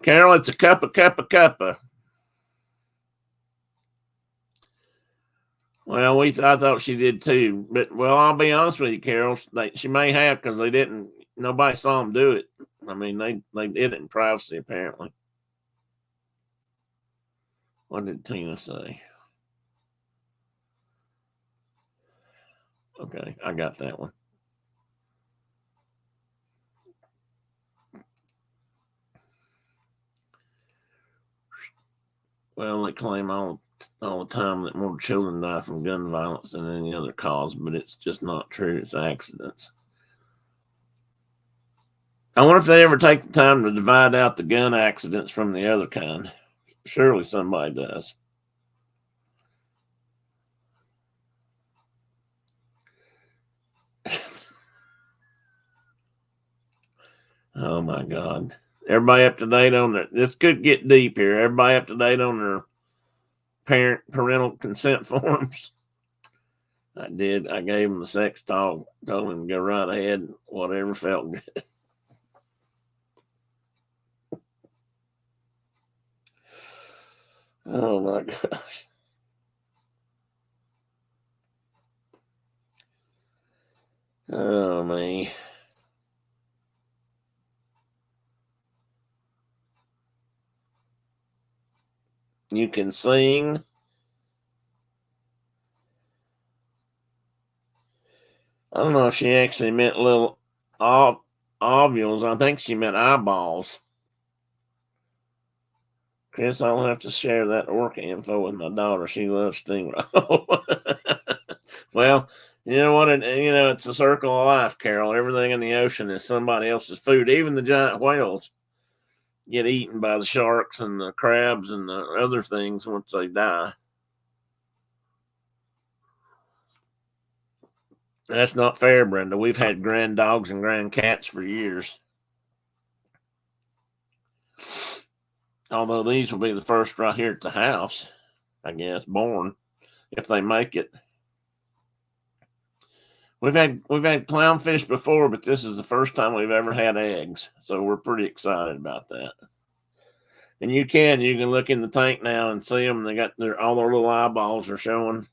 Speaker 1: Carol, it's a cuppa. Well, I thought she did too, but well, I'll be honest with you, Carol. She may have because they didn't. Nobody saw them do it. I mean, they did it in privacy apparently. What did Tina say? Okay, I got that one. Well, they claim all the time that more children die from gun violence than any other cause, but it's just not true. It's accidents. I wonder if they ever take the time to divide out the gun accidents from the other kind. Surely somebody does. Oh my God. Everybody up to date on their, this could get deep here. Everybody up to date on their parental consent forms. I did. I gave him the sex talk, told him to go right ahead, whatever felt good. Oh my gosh. Oh me. You can sing. I don't know if she actually meant little ovules. I think she meant eyeballs. Chris, I'll have to share that orca info with my daughter. She loves stingray. Well, you know what? It's a circle of life, Carol. Everything in the ocean is somebody else's food. Even the giant whales get eaten by the sharks and the crabs and the other things once they die. That's not fair, Brenda. We've had grand dogs and grand cats for years. Although these will be the first right here at the house, I guess, born if they make it. We've had clownfish before, but this is the first time we've ever had eggs, so we're pretty excited about that. And you can look in the tank now and see them. They got all their little eyeballs are showing.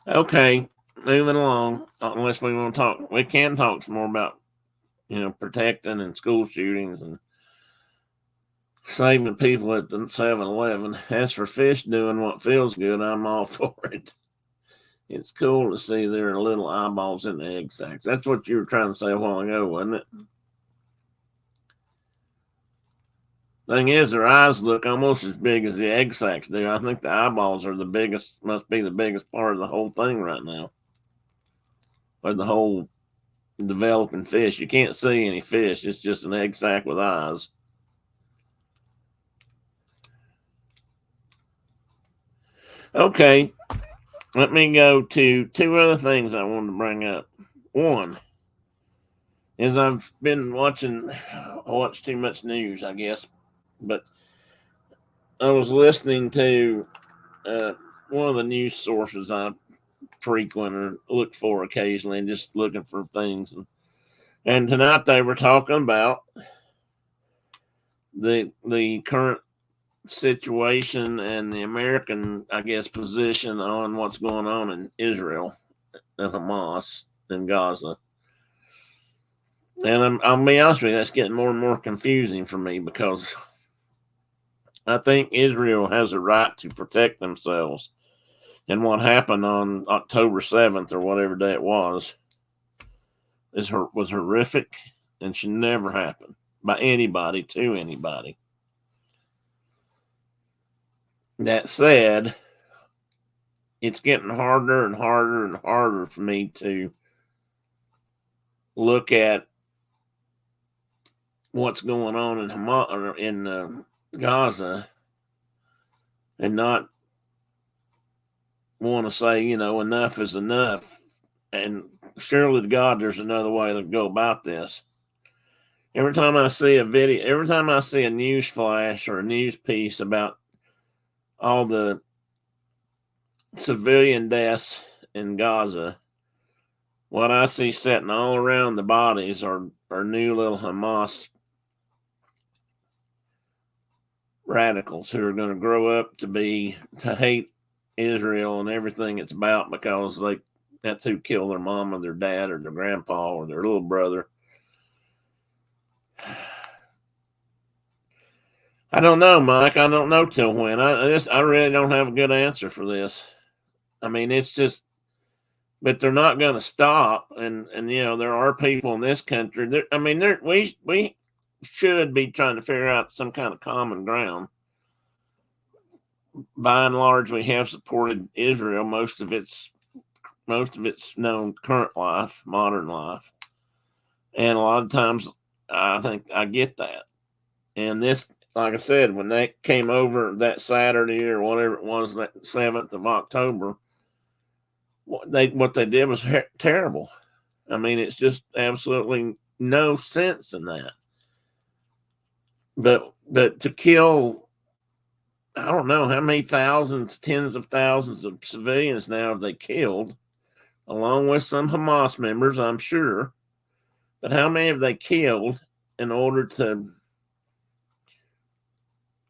Speaker 1: Okay, moving along. Unless we want to talk, we can talk some more about protecting and school shootings and saving people at the 7-Eleven. As for fish doing what feels good, I'm all for it. It's cool to see their little eyeballs in the egg sacs. That's what you were trying to say a while ago, wasn't it? Thing is, their eyes look almost as big as the egg sacs do. I think the eyeballs are the biggest, must be the biggest part of the whole thing right now. Or the whole developing fish. You can't see any fish. It's just an egg sac with eyes. Okay, let me go to two other things I wanted to bring up. One is I've been watching, I watch too much news, I guess, but I was listening to one of the news sources I frequent or look for occasionally, and just looking for things. And tonight they were talking about the current situation and the American, I guess, position on what's going on in Israel and Hamas and Gaza. And I'll be honest with you, that's getting more and more confusing for me, because I think Israel has a right to protect themselves. And what happened on October 7th or whatever day it was horrific and should never happen by anybody to anybody. That said, it's getting harder and harder and harder for me to look at what's going on in Hamas or in Gaza and not want to say, enough is enough. And surely to God, there's another way to go about this. Every time I see a video, every time I see a news flash or a news piece about all the civilian deaths in Gaza, what I see sitting all around the bodies are new little Hamas radicals who are going to grow up to hate Israel and everything it's about, because that's who killed their mom or their dad or their grandpa or their little brother. I don't know, Mike. I don't know till when. I really don't have a good answer for this. I mean, it's just, but they're not going to stop. And there are people in this country. We should be trying to figure out some kind of common ground. By and large, we have supported Israel most of its known current life, modern life, and a lot of times I think I get that. And this, like I said, when they came over that Saturday or whatever it was, that 7th of October, what they did was terrible. I mean, it's just absolutely no sense in that. But to kill, I don't know how many thousands, tens of thousands of civilians now have they killed, along with some Hamas members, I'm sure. But how many have they killed in order to?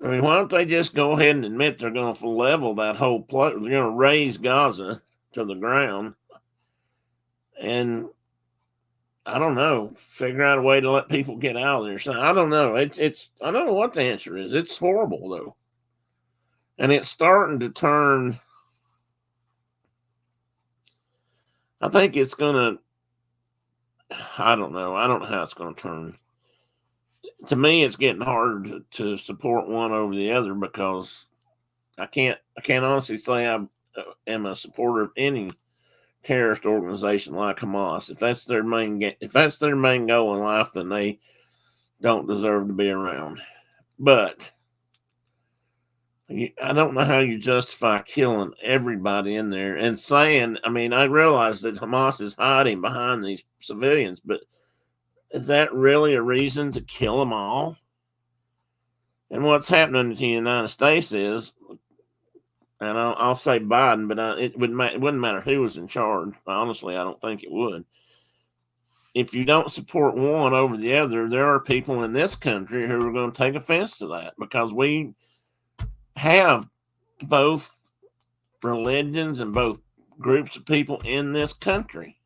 Speaker 1: I mean, why don't they just go ahead and admit they're going to level that whole place? They're going to raise Gaza to the ground, and I don't know, figure out a way to let people get out of there. So I don't know. It's I don't know what the answer is. It's horrible though, and it's starting to turn. I think it's gonna. I don't know. I don't know how it's going to turn. To me, it's getting harder to support one over the other, because I can't honestly say I am a supporter of any terrorist organization like Hamas. If that's their main goal in life, then they don't deserve to be around. But I don't know how you justify killing everybody in there and saying, I mean, I realize that Hamas is hiding behind these civilians, but is that really a reason to kill them all? And what's happening to the United States is, and I'll say Biden, but it wouldn't matter who was in charge. Honestly, I don't think it would. If you don't support one over the other, there are people in this country who are going to take offense to that, because we have both religions and both groups of people in this country,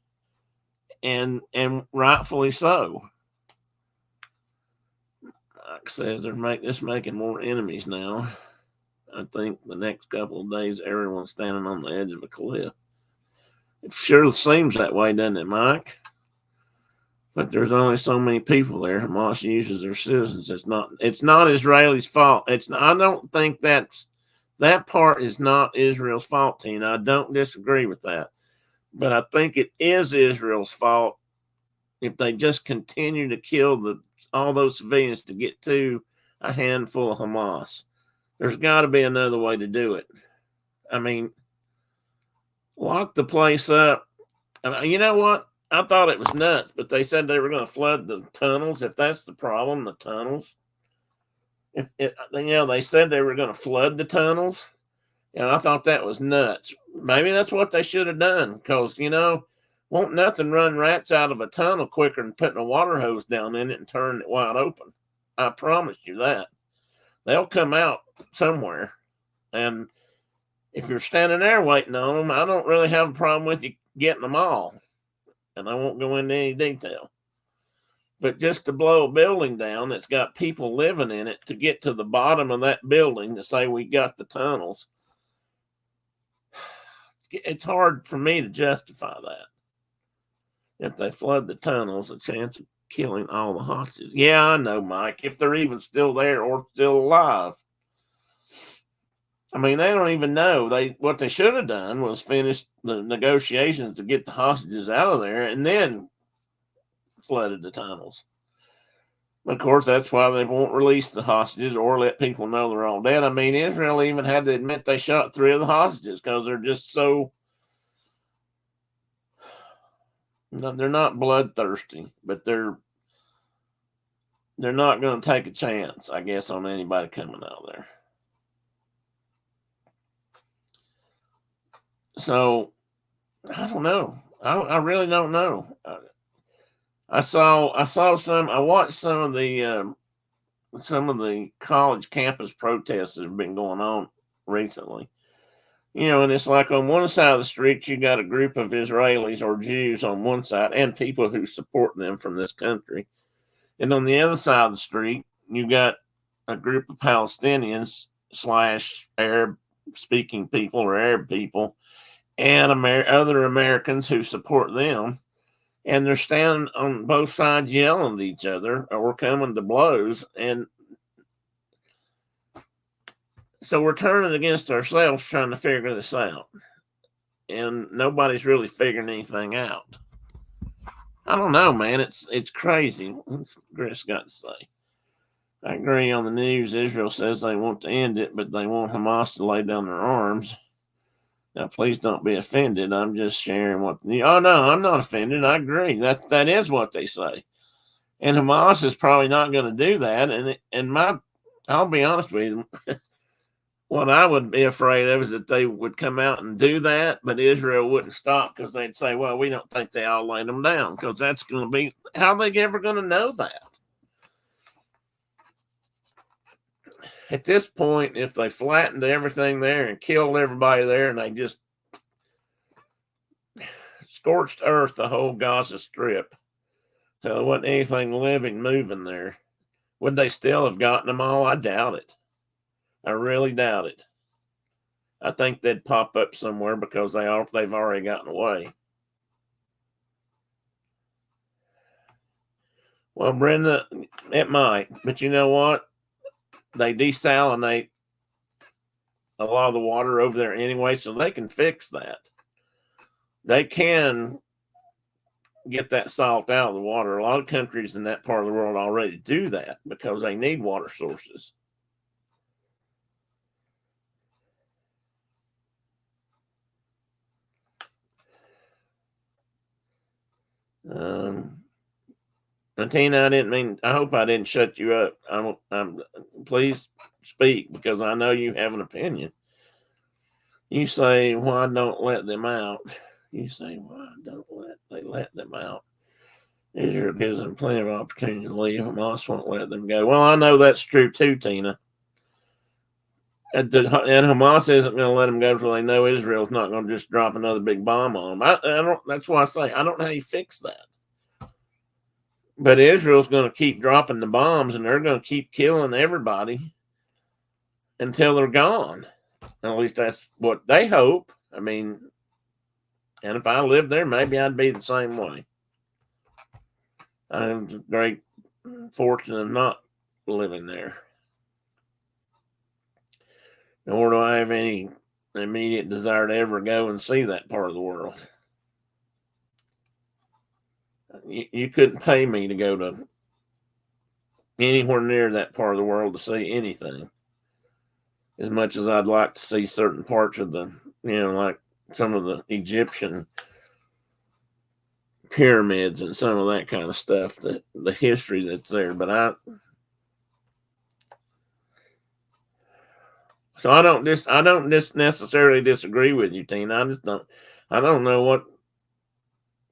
Speaker 1: and rightfully so. Like I said, they're making more enemies now. I think the next couple of days, everyone's standing on the edge of a cliff. It sure seems that way, doesn't it, Mike? But there's only so many people there. Hamas uses their citizens. It's not Israelis' fault. I don't think that part is not Israel's fault, Tina. I don't disagree with that. But I think it is Israel's fault if they just continue to kill all those civilians to get to a handful of Hamas. There's got to be another way to do it. I mean, lock the place up. You know what? I thought it was nuts, but they said they were going to flood the tunnels. If that's the problem, the tunnels. They said they were going to flood the tunnels, and I thought that was nuts. Maybe that's what they should have done, because won't nothing run rats out of a tunnel quicker than putting a water hose down in it and turning it wide open. I promise you that. They'll come out somewhere, and if you're standing there waiting on them, I don't really have a problem with you getting them all. And I won't go into any detail. But just to blow a building down that's got people living in it, to get to the bottom of that building to say we got the tunnels, it's hard for me to justify that. If they flood the tunnels, a chance of killing all the hostages. Yeah, I know, Mike, if they're even still there or still alive. I mean, they don't even know. What they should have done was finish the negotiations to get the hostages out of there and then flooded the tunnels. Of course, that's why they won't release the hostages or let people know they're all dead. I mean, Israel even had to admit they shot 3 of the hostages because they're just so... They're not bloodthirsty, but they're not going to take a chance, I guess, on anybody coming out there. So, I don't know. I really don't know. I watched some of the college campus protests that have been going on recently. And it's like on one side of the street, you got a group of Israelis or Jews on one side and people who support them from this country. And on the other side of the street, you got a group of Palestinians / Arab speaking people or Arab people and other Americans who support them. And they're standing on both sides yelling at each other or coming to blows. And so we're turning against ourselves trying to figure this out. And nobody's really figuring anything out. I don't know, man. It's crazy. What's Chris got to say? I agree on the news. Israel says they want to end it, but they want Hamas to lay down their arms. Now, please don't be offended. I'm just sharing what... Oh, no, I'm not offended. I agree. That is what they say. And Hamas is probably not going to do that. I'll be honest with you. What I would be afraid of is that they would come out and do that, but Israel wouldn't stop because they'd say, well, we don't think they all laid them down, because that's going to be... How are they ever going to know that? At this point, if they flattened everything there and killed everybody there and they just scorched earth the whole Gaza Strip, so there wasn't anything living moving there, would they still have gotten them all? I doubt it. I really doubt it. I think they'd pop up somewhere because they've already gotten away. Well, Brenda, it might, but you know what? They desalinate a lot of the water over there anyway, so they can fix that. They can get that salt out of the water. A lot of countries in that part of the world already do that because they need water sources. Tina, I hope I didn't shut you up. Please speak, because I know you have an opinion. You say, why don't let them out? You say, why don't they let them out? Israel gives them plenty of opportunity to leave. Hamas won't let them go. Well, I know that's true too, Tina. And Hamas isn't going to let them go until they know Israel's not going to just drop another big bomb on them. I don't. That's why I say I don't know how you fix that. But Israel's going to keep dropping the bombs, and they're going to keep killing everybody until they're gone. At least that's what they hope. I mean, and if I lived there, maybe I'd be the same way. I have the great fortune of not living there. Nor do I have any immediate desire to ever go and see that part of the world. You couldn't pay me to go to anywhere near that part of the world to see anything. As much as I'd like to see certain parts of the, like some of the Egyptian pyramids and some of that kind of stuff, that the history that's there. But I don't just necessarily disagree with you, Tina. I don't know what,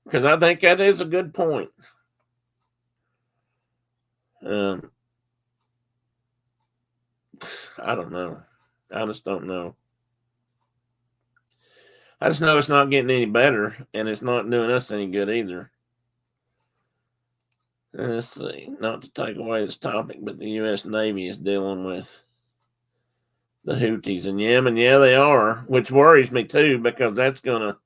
Speaker 1: because I think that is a good point. I don't know. I just don't know. I just know it's not getting any better, and it's not doing us any good either. Let's see. Not to take away this topic, but the U.S. Navy is dealing with the Houthis in Yemen. Yeah, they are, which worries me too, because that's gonna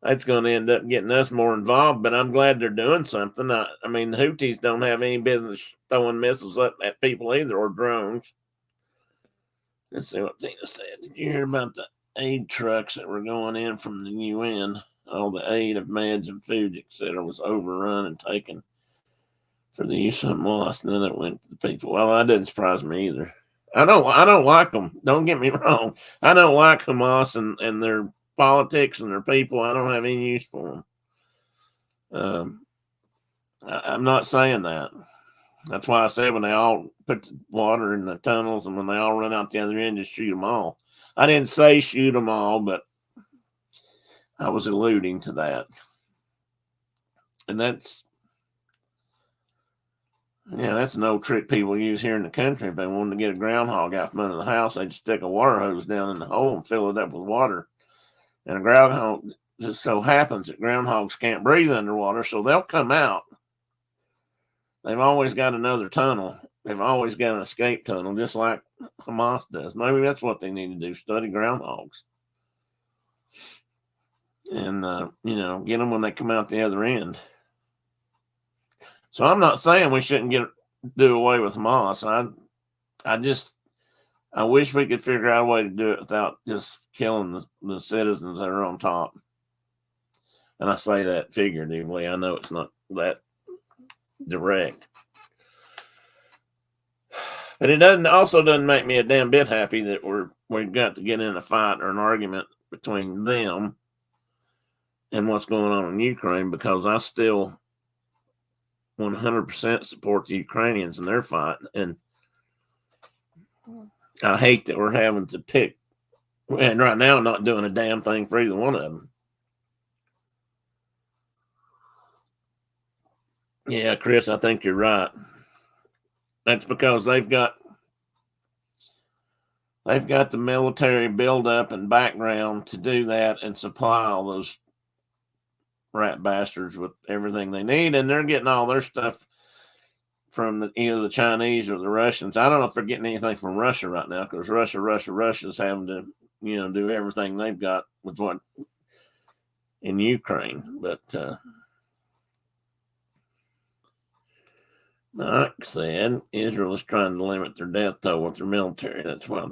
Speaker 1: end up getting us more involved. But I'm glad they're doing something. I mean, the Houthis don't have any business throwing missiles up at people either, or drones. Let's see what Tina said. Did you hear about the aid trucks that were going in from the UN? All the aid of meds and food, etc., was overrun and taken for the use of Hamas, and then it went to the people. Well, that didn't surprise me either. I don't like them. Don't get me wrong. I don't like Hamas and their politics and their people. I don't have any use for them. I'm not saying that. That's why I said when they all put the water in the tunnels and when they all run out the other end, just shoot them all. I didn't say shoot them all, but I was alluding to that. And that's an old trick people use here in the country. If they wanted to get a groundhog out from under the house, they'd stick a water hose down in the hole and fill it up with water. And a groundhog, just so happens that groundhogs can't breathe underwater, so they'll come out. They've always got another tunnel. They've always got an escape tunnel, just like Hamas does. Maybe that's what they need to do, study groundhogs. And, get them when they come out the other end. So I'm not saying we shouldn't do away with Hamas. I wish we could figure out a way to do it without just killing the citizens that are on top. And I say that figuratively. I know it's not that direct. But it doesn't make me a damn bit happy that we've got to get in a fight or an argument between them and what's going on in Ukraine, because I still 100% support the Ukrainians in their fight. And I hate that we're having to pick, and right now I'm not doing a damn thing for either one of them. Yeah, Chris, I think you're right. That's because they've got the military buildup and background to do that and supply all those rat bastards with everything they need, and they're getting all their stuff from either the Chinese or the Russians. I don't know if they're getting anything from Russia right now, because Russia's having to, do everything they've got with what in Ukraine. But like I said, Israel is trying to limit their death toll with their military. That's why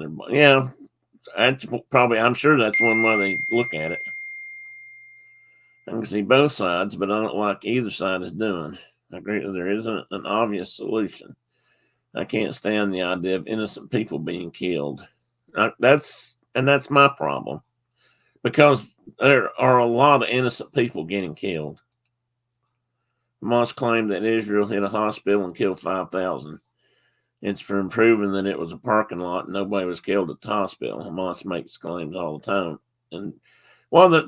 Speaker 1: that's probably, I'm sure that's one way they look at it. I can see both sides, but I don't like either side is doing. I agree that there isn't an obvious solution. I can't stand the idea of innocent people being killed. That's my problem, because there are a lot of innocent people getting killed. Hamas claimed that Israel hit a hospital and killed 5,000. It's been proven that it was a parking lot and nobody was killed at the hospital. Hamas makes claims all the time. And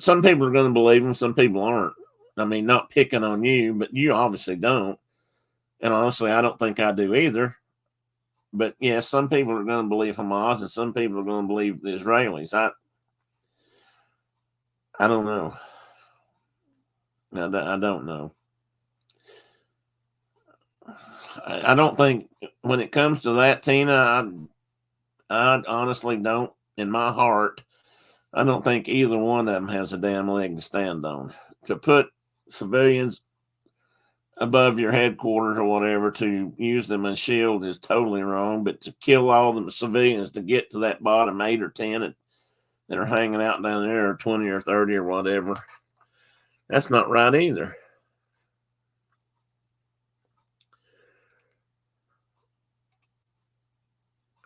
Speaker 1: some people are going to believe them, some people aren't. I mean, not picking on you, but you obviously don't. And honestly, I don't think I do either. But yeah, some people are going to believe Hamas, and some people are going to believe the Israelis. I don't know. I don't know. I don't think when it comes to that, Tina, I honestly don't. In my heart, I don't think either one of them has a damn leg to stand on. To put civilians above your headquarters or whatever to use them as shield is totally wrong. But to kill all the civilians to get to that bottom 8 or 10 that are hanging out down there, or 20 or 30 or whatever, that's not right either.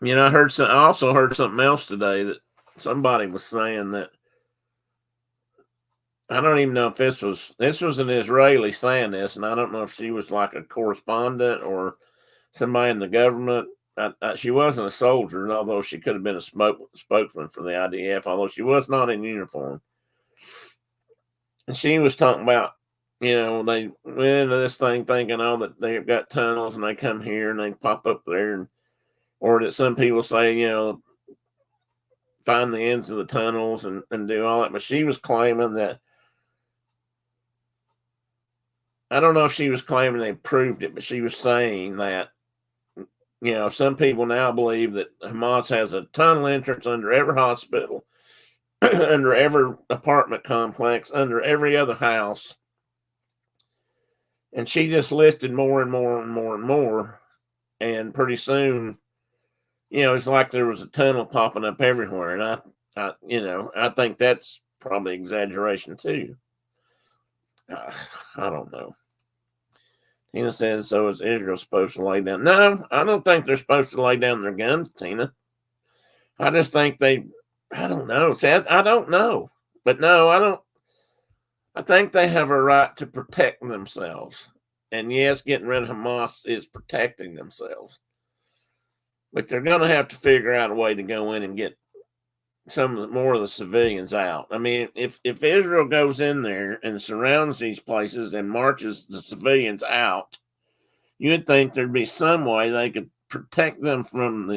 Speaker 1: I also heard something else today that somebody was saying that, I don't even know if this was an Israeli saying this, and I don't know if she was like a correspondent or somebody in the government. She wasn't a soldier, although she could have been a spokesman for the IDF, although she was not in uniform. And she was talking about, they went into this thing thinking, oh, that they've got tunnels and they come here and they pop up there, or that some people say, find the ends of the tunnels and do all that. But she was claiming that, I don't know if she was claiming they proved it, but she was saying that, some people now believe that Hamas has a tunnel entrance under every hospital, under every apartment complex, under every other house. And she just listed more and more and more and more. And pretty soon, it's like there was a tunnel popping up everywhere. And I think that's probably exaggeration too. I don't know. Tina says, so is Israel supposed to lay down? No, I don't think they're supposed to lay down their guns, Tina. I just think I don't know. See, I don't know. But no, I don't. I think they have a right to protect themselves. And yes, getting rid of Hamas is protecting themselves. But they're going to have to figure out a way to go in and get more of the civilians out. I mean, if Israel goes in there and surrounds these places and marches the civilians out, you'd think there'd be some way they could protect them from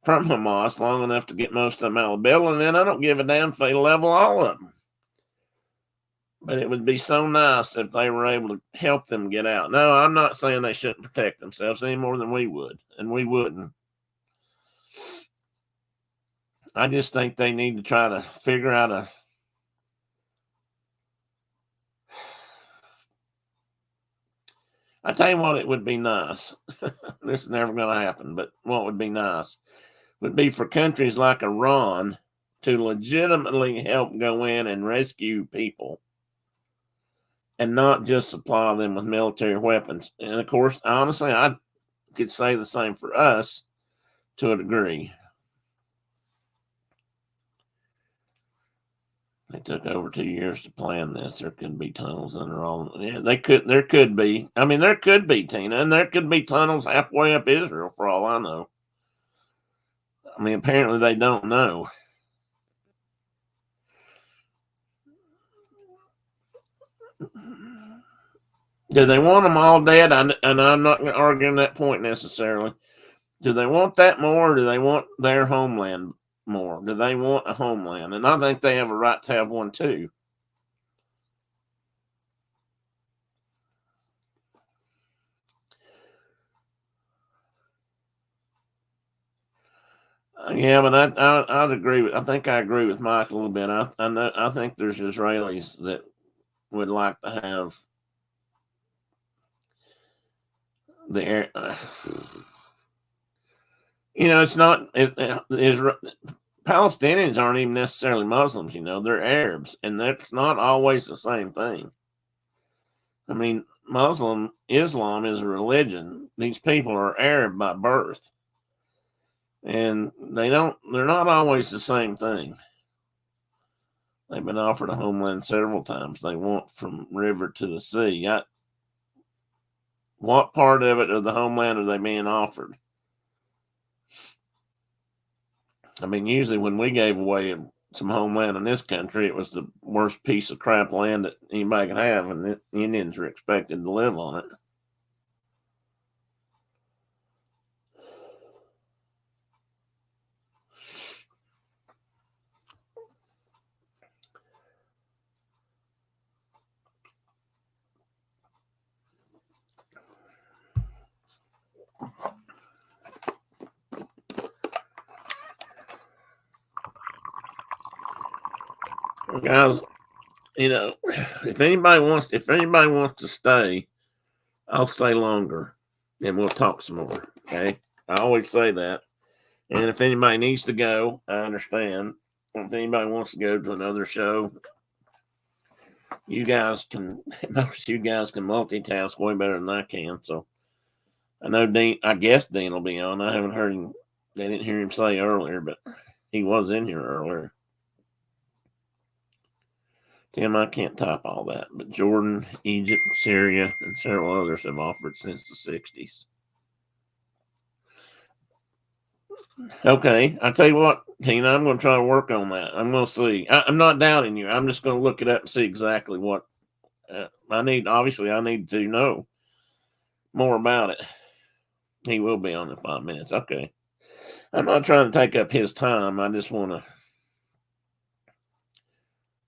Speaker 1: Hamas long enough to get most of them out of the building. And then I don't give a damn if they level all of them. But it would be so nice if they were able to help them get out. No, I'm not saying they shouldn't protect themselves any more than we would, and we wouldn't. I just think they need to try to figure out I tell you what, it would be nice. This is never going to happen, but what would be nice would be for countries like Iran to legitimately help go in and rescue people and not just supply them with military weapons. And of course, honestly, I could say the same for us to a degree. They took over 2 years to plan this. There could be tunnels under all. Yeah, there could be. I mean, there could be, Tina, and there could be tunnels halfway up Israel for all I know. I mean, apparently they don't know. Do they want them all dead? And I'm not arguing that point necessarily. Do they want that more, or do they want their homeland more? Do they want a homeland? And I think they have a right to have one too. Yeah, but I'd agree with. I think I agree with Mike a little bit. I think there's Israelis that would like to have the air. It's not. Palestinians aren't even necessarily Muslims. They're Arabs, and that's not always the same thing. I mean, Islam is a religion. These people are Arab by birth, and they're not always the same thing. They've been offered a homeland several times. They want from river to the sea. What part of it of the homeland are they being offered? I mean, usually when we gave away some homeland in this country, it was the worst piece of crap land that anybody could have, and the Indians were expected to live on it. Guys, if anybody wants to stay, I'll stay longer and we'll talk some more. Okay. I always say that. And if anybody needs to go, I understand. If anybody wants to go to another show, most of you guys can multitask way better than I can. So I know I guess Dean will be on. I haven't heard him. They didn't hear him say earlier, but he was in here earlier. Tim, I can't type all that, but Jordan, Egypt, Syria, and several others have offered since the 60s. Okay, I tell you what, Tina, I'm going to try to work on that. I'm going to see. I'm not doubting you. I'm just going to look it up and see exactly what I need. Obviously, I need to know more about it. He will be on in 5 minutes. Okay. I'm not trying to take up his time. I just want to.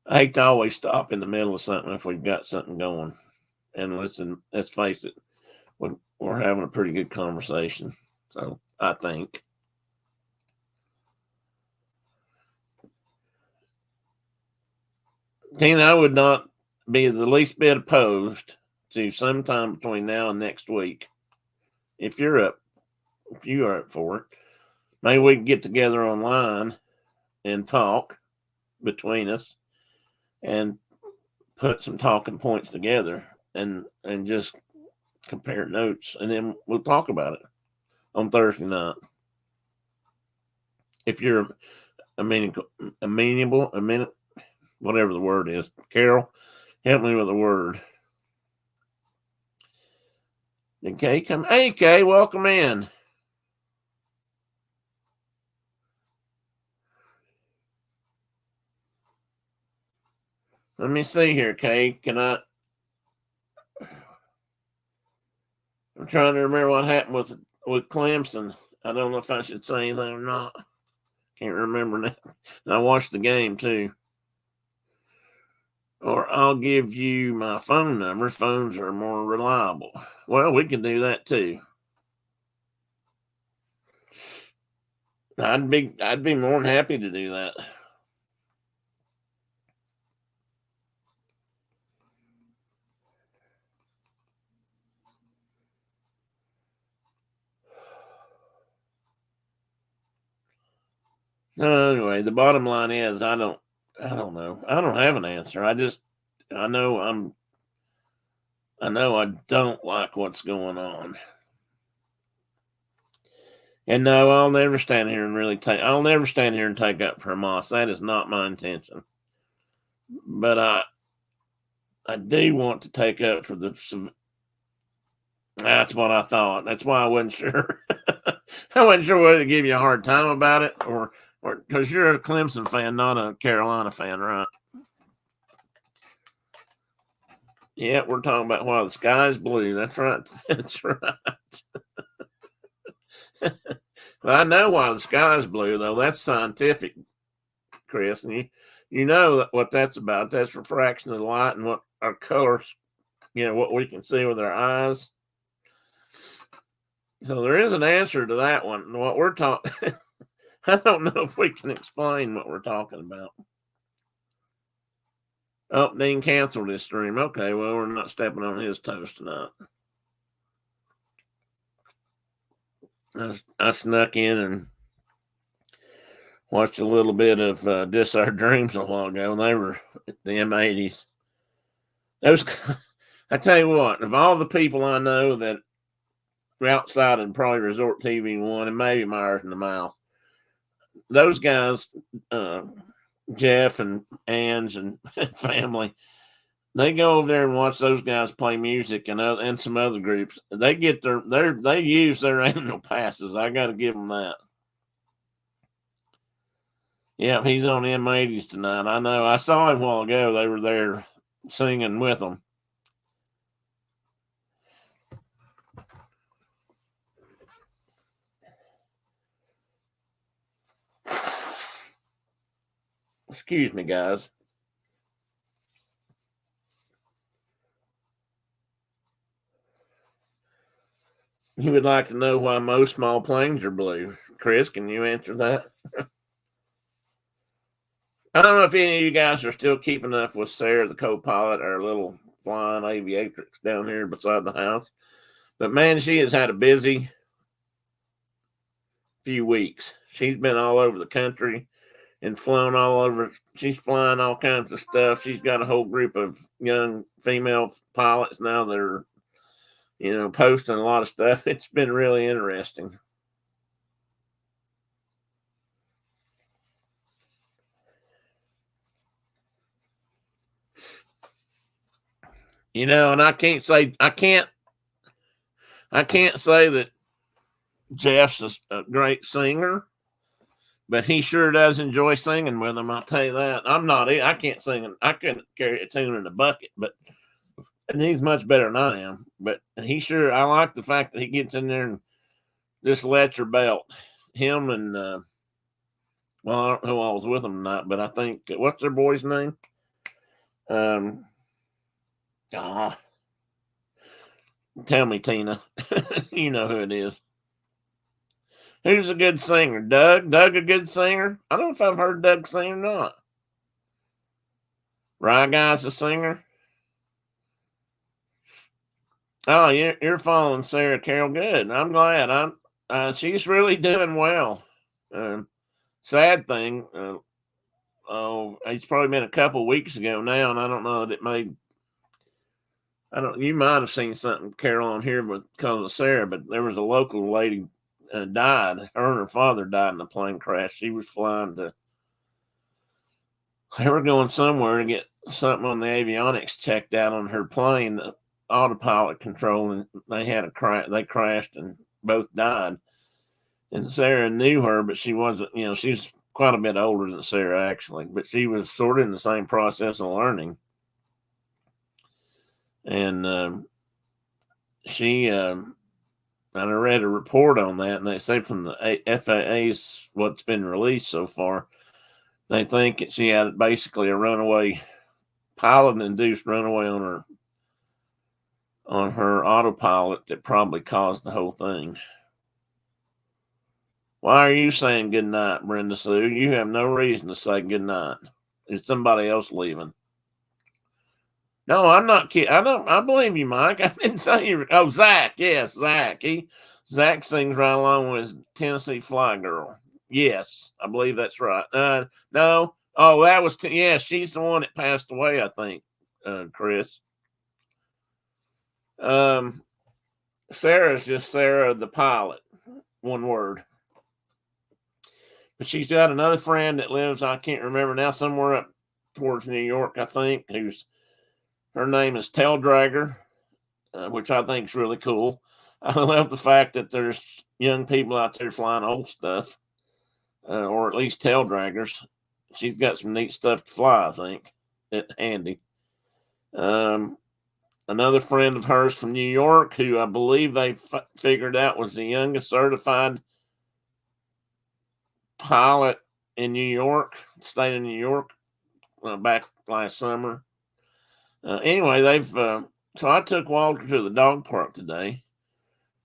Speaker 1: I hate to always stop in the middle of something if we've got something going. And let's face it, we're having a pretty good conversation. So I think. Tina, I would not be the least bit opposed to sometime between now and next week. If you are up for it, maybe we can get together online and talk between us and put some talking points together and just compare notes, and then we'll talk about it on Thursday night. If you're amenable, whatever the word is. Carol, help me with the word. Did Kay come? Hey, Kay, welcome in. Let me see here, Kay. I'm trying to remember what happened with Clemson. I don't know if I should say anything or not. Can't remember now. I watched the game too. Or I'll give you my phone number. Phones are more reliable. Well, we can do that too. I'd be more than happy to do that. Anyway, the bottom line is I don't know. I don't have an answer. I know I don't like what's going on. And no, I'll never stand here and take up for Hamas. That is not my intention. But I do want to take up for that's what I thought. That's why I wasn't sure. I wasn't sure whether to give you a hard time about it or because you're a Clemson fan, not a Carolina fan, right? Yeah, we're talking about why the sky's blue. That's right. That's right. Well, I know why the sky's blue, though. That's scientific, Chris. And you know what that's about. That's refraction of the light and what our colors, what we can see with our eyes. So there is an answer to that one. What we're talking, I don't know if we can explain what we're talking about. Oh, Dean canceled his stream. Okay, well, we're not stepping on his toes tonight. I snuck in and watched a little bit of Dis Our Dreams a while ago, and they were at the M80s. I tell you what, of all the people I know that were outside and probably Resort TV One and maybe Myers and the Mile, those guys, Jeff and Ange and family, they go over there and watch those guys play music and some other groups. They get they use their annual passes. I got to give them that. Yeah, he's on M80s tonight. I know. I saw him a while ago. They were there singing with them. Excuse me, guys. You would like to know why most small planes are blue. Chris, can you answer that? I don't know if any of you guys are still keeping up with Sarah, the co-pilot, our little flying aviatrix down here beside the house. But man, she has had a busy few weeks. She's been all over the country and flown all over. She's flying all kinds of stuff. She's got a whole group of young female pilots now that are, posting a lot of stuff. It's been really interesting. And I can't say that Jeff's a great singer, but he sure does enjoy singing with them. I'll tell you that. I can't sing. I couldn't carry a tune in a bucket, and he's much better than I am. But I like the fact that he gets in there and just lets her belt. Him and, well, I don't know who I was with him tonight, but I think, what's their boy's name? Tell me, Tina. You know who it is. Who's a good singer? Doug? Doug a good singer? I don't know if I've heard Doug sing or not. Rye Guy's a singer? Oh, you're following Sarah Carroll. Good. I'm glad. She's really doing well. Sad thing. It's probably been a couple weeks ago now, and I don't know that it made. You might have seen something, Carol, on here because of Sarah, but there was a local lady died. Her and her father died in a plane crash. She was flying they were going somewhere to get something on the avionics checked out on her plane, the autopilot control, and they had a crash. They crashed and both died. And Sarah knew her, but she wasn't, she's quite a bit older than Sarah actually, but she was sort of in the same process of learning. And she, and I read a report on that, and they say from the FAA's what's been released so far, they think she had basically a runaway, pilot-induced runaway on her autopilot that probably caused the whole thing. Why are you saying good night, Brenda Sue? You have no reason to say good night. It's somebody else leaving. No, I'm not kidding. I believe you, Mike. I didn't say you. Oh, Zach. Yes, Zach. Zach sings right along with Tennessee Fly Girl. Yes, I believe that's right. No. Oh, that was, she's the one that passed away, I think, Chris. Sarah's just Sarah the pilot. One word. But she's got another friend that lives, I can't remember now, somewhere up towards New York, I think, her name is Tail Dragger, which I think is really cool. I love the fact that there's young people out there flying old stuff, or at least tail draggers. She's got some neat stuff to fly, I think. Handy. Another friend of hers from New York, who I believe they figured out was the youngest certified pilot in New York, state of New York, back last summer. Anyway, so I took Walter to the dog park today.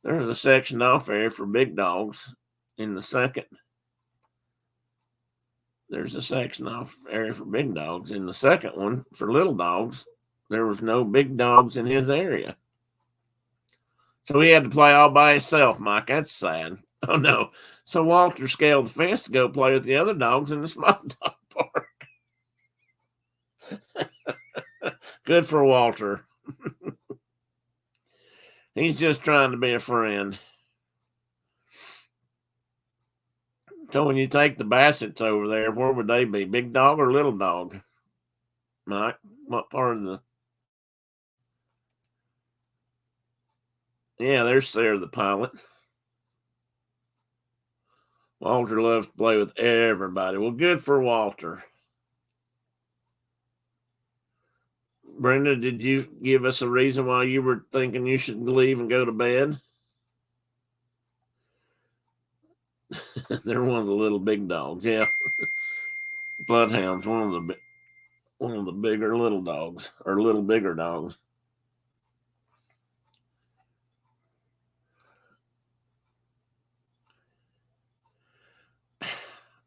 Speaker 1: There's a section off area for big dogs in the second. There's a section off area for big dogs. In the second one, for little dogs, there was no big dogs in his area. So he had to play all by himself, Mike. That's sad. Oh, no. So Walter scaled the fence to go play with the other dogs in the small dog park. Good for Walter. He's just trying to be a friend. So when you take the Bassets over there, where would they be? Big dog or little dog? Mike, what part of the... Yeah, there's Sarah the pilot. Walter loves to play with everybody. Well, good for Walter. Brenda, did you give us a reason why you were thinking you should leave and go to bed? They're one of the little big dogs, yeah. Bloodhounds, one of the bigger little dogs, or little bigger dogs.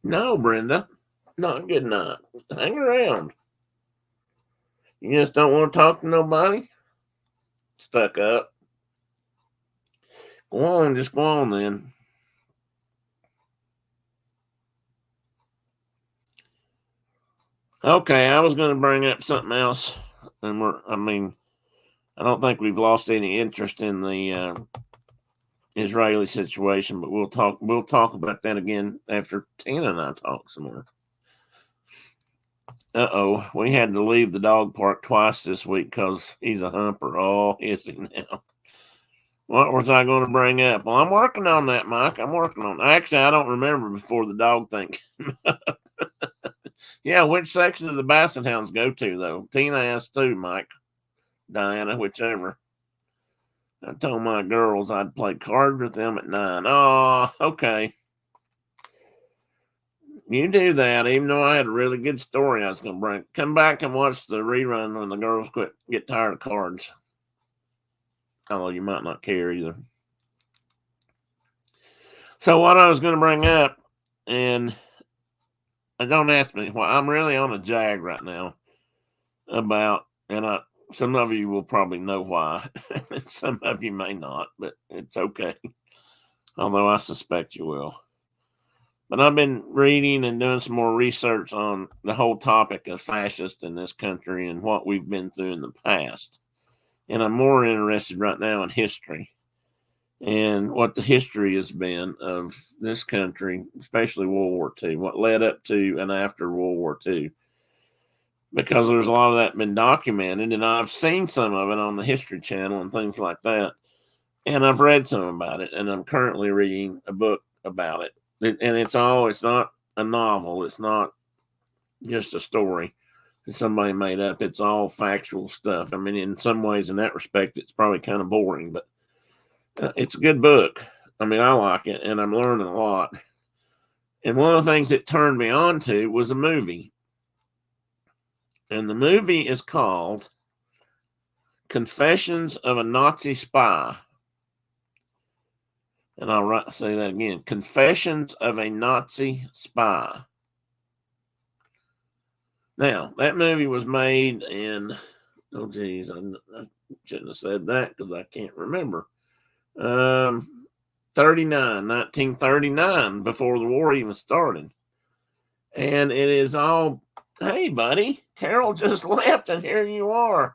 Speaker 1: No, Brenda. Not good enough. Hang around. You just don't want to talk to nobody? Stuck up. Go on, just go on then. Okay, I was going to bring up something else, and I don't think we've lost any interest in the Israeli situation, but we'll talk about that again after Tina and I talk some more. We had to leave the dog park twice this week because he's a humper. Oh, is he now? What was I going to bring up? Well, I'm working on that, Mike. I'm working on. Actually, I don't remember before the dog thing. Yeah, which section of the Basset Hounds go to though? Tina asked too, Mike, Diana, whichever. I told my girls I'd play cards with them at 9. Oh, okay. You do that, even though I had a really good story I was going to bring. Come back and watch the rerun when the girls get tired of cards. Although you might not care either. So what I was going to bring up, and don't ask me why, I'm really on a jag right now about, and some of you will probably know why. Some of you may not, but it's okay. Although I suspect you will. But I've been reading and doing some more research on the whole topic of fascist in this country and what we've been through in the past. And I'm more interested right now in history and what the history has been of this country, especially World War II, what led up to and after World War II. Because there's a lot of that been documented, and I've seen some of it on the History Channel and things like that. And I've read some about it, and I'm currently reading a book about it. And it's not a novel. It's not just a story that somebody made up. It's all factual stuff. I mean, in some ways, in that respect, it's probably kind of boring, but it's a good book. I mean, I like it, and I'm learning a lot. And one of the things it turned me on to was a movie. And the movie is called Confessions of a Nazi Spy. And I'll say that again. Confessions of a Nazi Spy. Now, that movie was made in, oh, geez, I shouldn't have said that because I can't remember. 1939, before the war even started. And it is all, hey, buddy, Carol just left and here you are.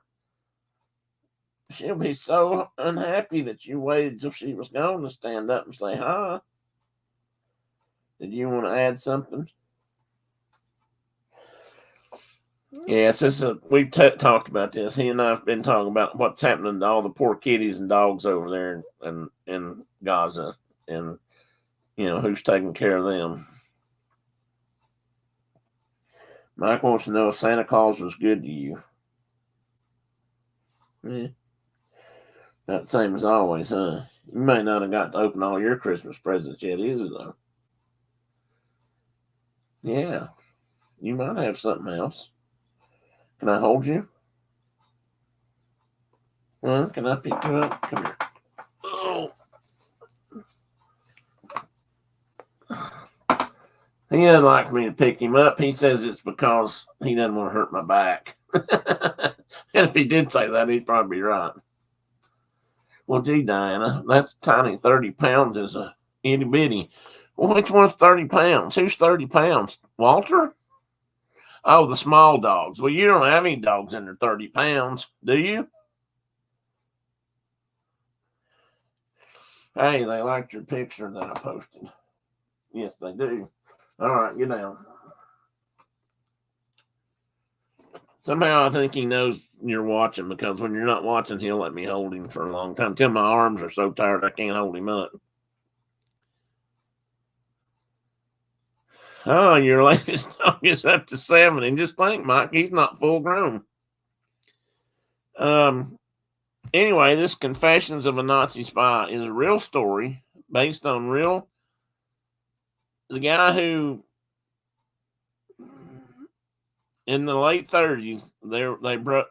Speaker 1: She'll be so unhappy that you waited till she was gone to stand up and say hi. Did you want to add something? Yes, we've talked about this. He and I have been talking about what's happening to all the poor kitties and dogs over there in Gaza, and who's taking care of them. Mike wants to know if Santa Claus was good to you. Yeah. Not the same as always, huh? You may not have got to open all your Christmas presents yet either, though. Yeah. You might have something else. Can I hold you? Well, can I pick you up? Come here. Oh. He doesn't like me to pick him up. He says it's because he doesn't want to hurt my back. And if he did say that, he'd probably be right. Well, gee, Diana, that's tiny. 30 pounds is a itty bitty. Well, which one's 30 pounds? Who's 30 pounds? Walter? Oh, the small dogs. Well, you don't have any dogs under 30 pounds, do you? Hey, they liked your picture that I posted. Yes, they do. All right, get down. Somehow I think he knows you're watching because when you're not watching, he'll let me hold him for a long time till my arms are so tired I can't hold him up. Oh, your latest dog is up to 7. And just think, Mike, he's not full grown. Anyway, this Confessions of a Nazi Spy is a real story based on the guy who in the late 30s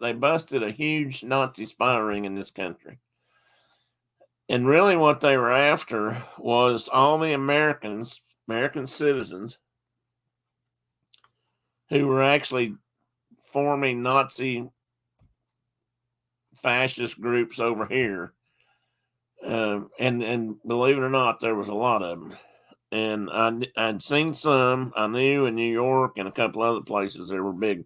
Speaker 1: they busted a huge Nazi spy ring in this country. And really what they were after was all the American citizens who were actually forming Nazi fascist groups over here. And believe it or not, there was a lot of them. And I'd seen some. I knew in New York and a couple other places there were big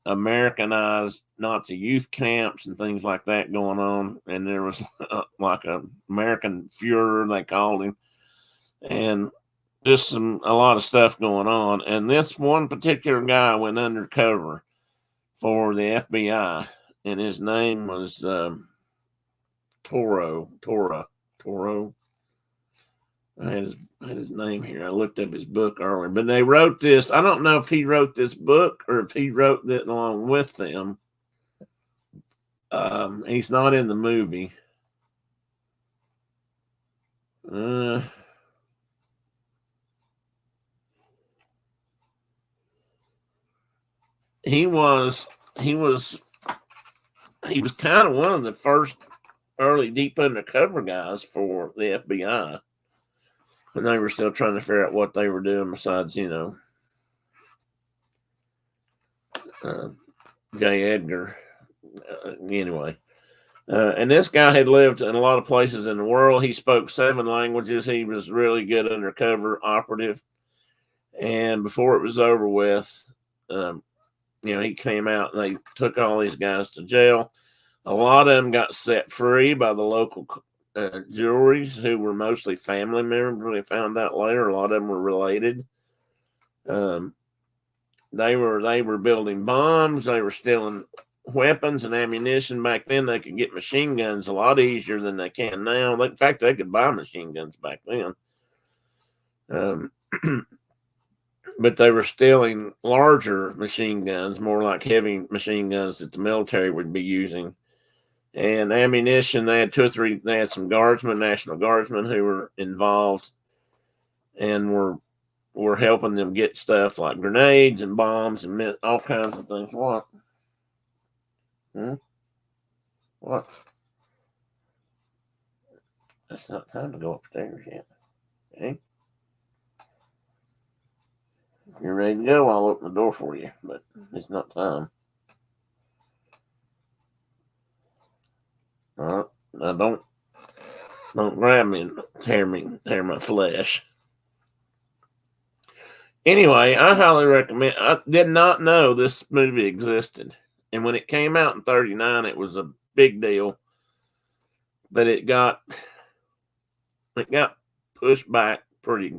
Speaker 1: Americanized Nazi youth camps and things like that going on. And there was like a American Fuhrer, they called him, and just a lot of stuff going on. And this one particular guy went undercover for the FBI, and his name was Toro. I had his name here. I looked up his book earlier, but they wrote this. I don't know if he wrote this book or if he wrote it along with them. He's not in the movie. He was kind of one of the first early deep undercover guys for the FBI. And they were still trying to figure out what they were doing besides, J. Edgar. Anyway. And this guy had lived in a lot of places in the world. He spoke 7 languages. He was really good undercover operative. And before it was over with, he came out and they took all these guys to jail. A lot of them got set free by the local juries, who were mostly family members. They found out later a lot of them were related. They were building bombs. They were stealing weapons and ammunition. Back then, they could get machine guns a lot easier than they can now. In fact, they could buy machine guns back then. But they were stealing larger machine guns, more like heavy machine guns that the military would be using. And ammunition, they had 2 or 3, they had some guardsmen, National Guardsmen, who were involved and were helping them get stuff like grenades and bombs and all kinds of things. What? What? It's not time to go upstairs yet. Okay? If you're ready to go, I'll open the door for you, but it's not time. Now don't grab me and tear my flesh. Anyway, I highly recommend. I did not know this movie existed, and when it came out in '39, it was a big deal. But it got pushed back pretty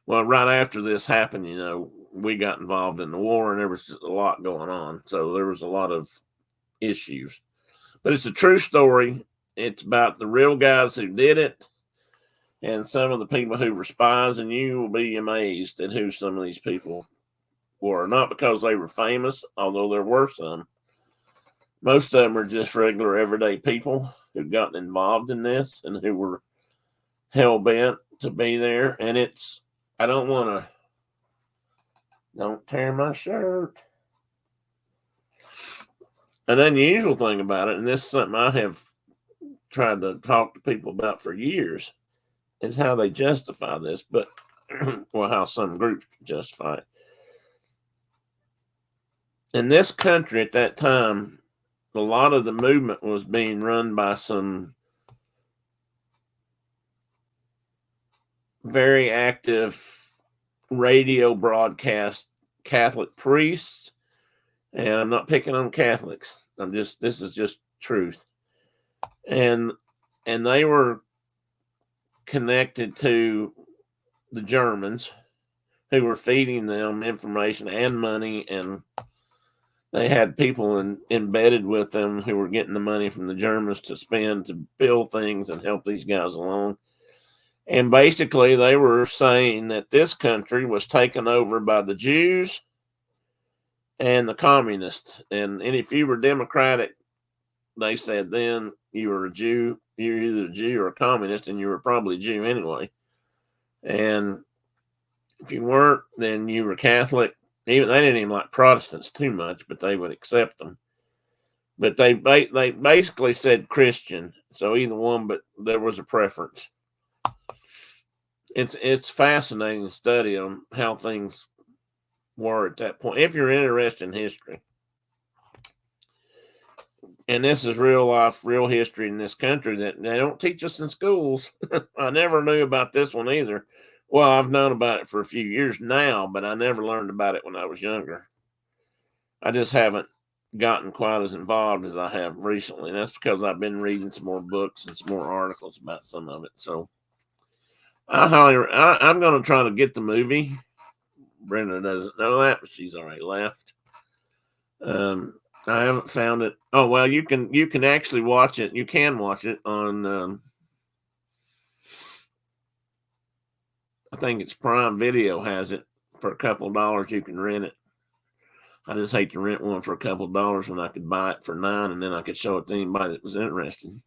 Speaker 1: well. Right after this happened, we got involved in the war, and there was a lot going on, so there was a lot of issues. But it's a true story. It's about the real guys who did it and some of the people who were spies, and you will be amazed at who some of these people were. Not because they were famous, although there were some. Most of them are just regular everyday people who've gotten involved in this and who were hell-bent to be there. And don't tear my shirt. An unusual thing about it, and this is something I have tried to talk to people about for years, is how they justify this, but how some groups justify it. In this country at that time, a lot of the movement was being run by some very active radio broadcast Catholic priests. And I'm not picking on Catholics. This is just truth. And they were connected to the Germans, who were feeding them information and money, and they had people embedded with them who were getting the money from the Germans to spend to build things and help these guys along. And basically, they were saying that this country was taken over by the Jews and the communists. And if you were Democratic, they said then you were a Jew. You're either a Jew or a communist, and you were probably a Jew anyway. And if you weren't, then you were Catholic. They didn't even like Protestants too much, but they would accept them. But they basically said Christian, so either one, but there was a preference. It's fascinating to study on how things were at that point, if you're interested in history. And this is real life, real history in this country that they don't teach us in schools. I never knew about this one either. Well, I've known about it for a few years now, but I never learned about it when I was younger. I just haven't gotten quite as involved as I have recently. And that's because I've been reading some more books and some more articles about some of it. So I'm going to try to get the movie. Brenda doesn't know that, but she's already left. I haven't found it. Oh, well, you can actually watch it. You can watch it on, I think it's Prime Video has it for a couple of dollars. You can rent it. I just hate to rent one for a couple of dollars when I could buy it for $9 and then I could show it to anybody that was interested.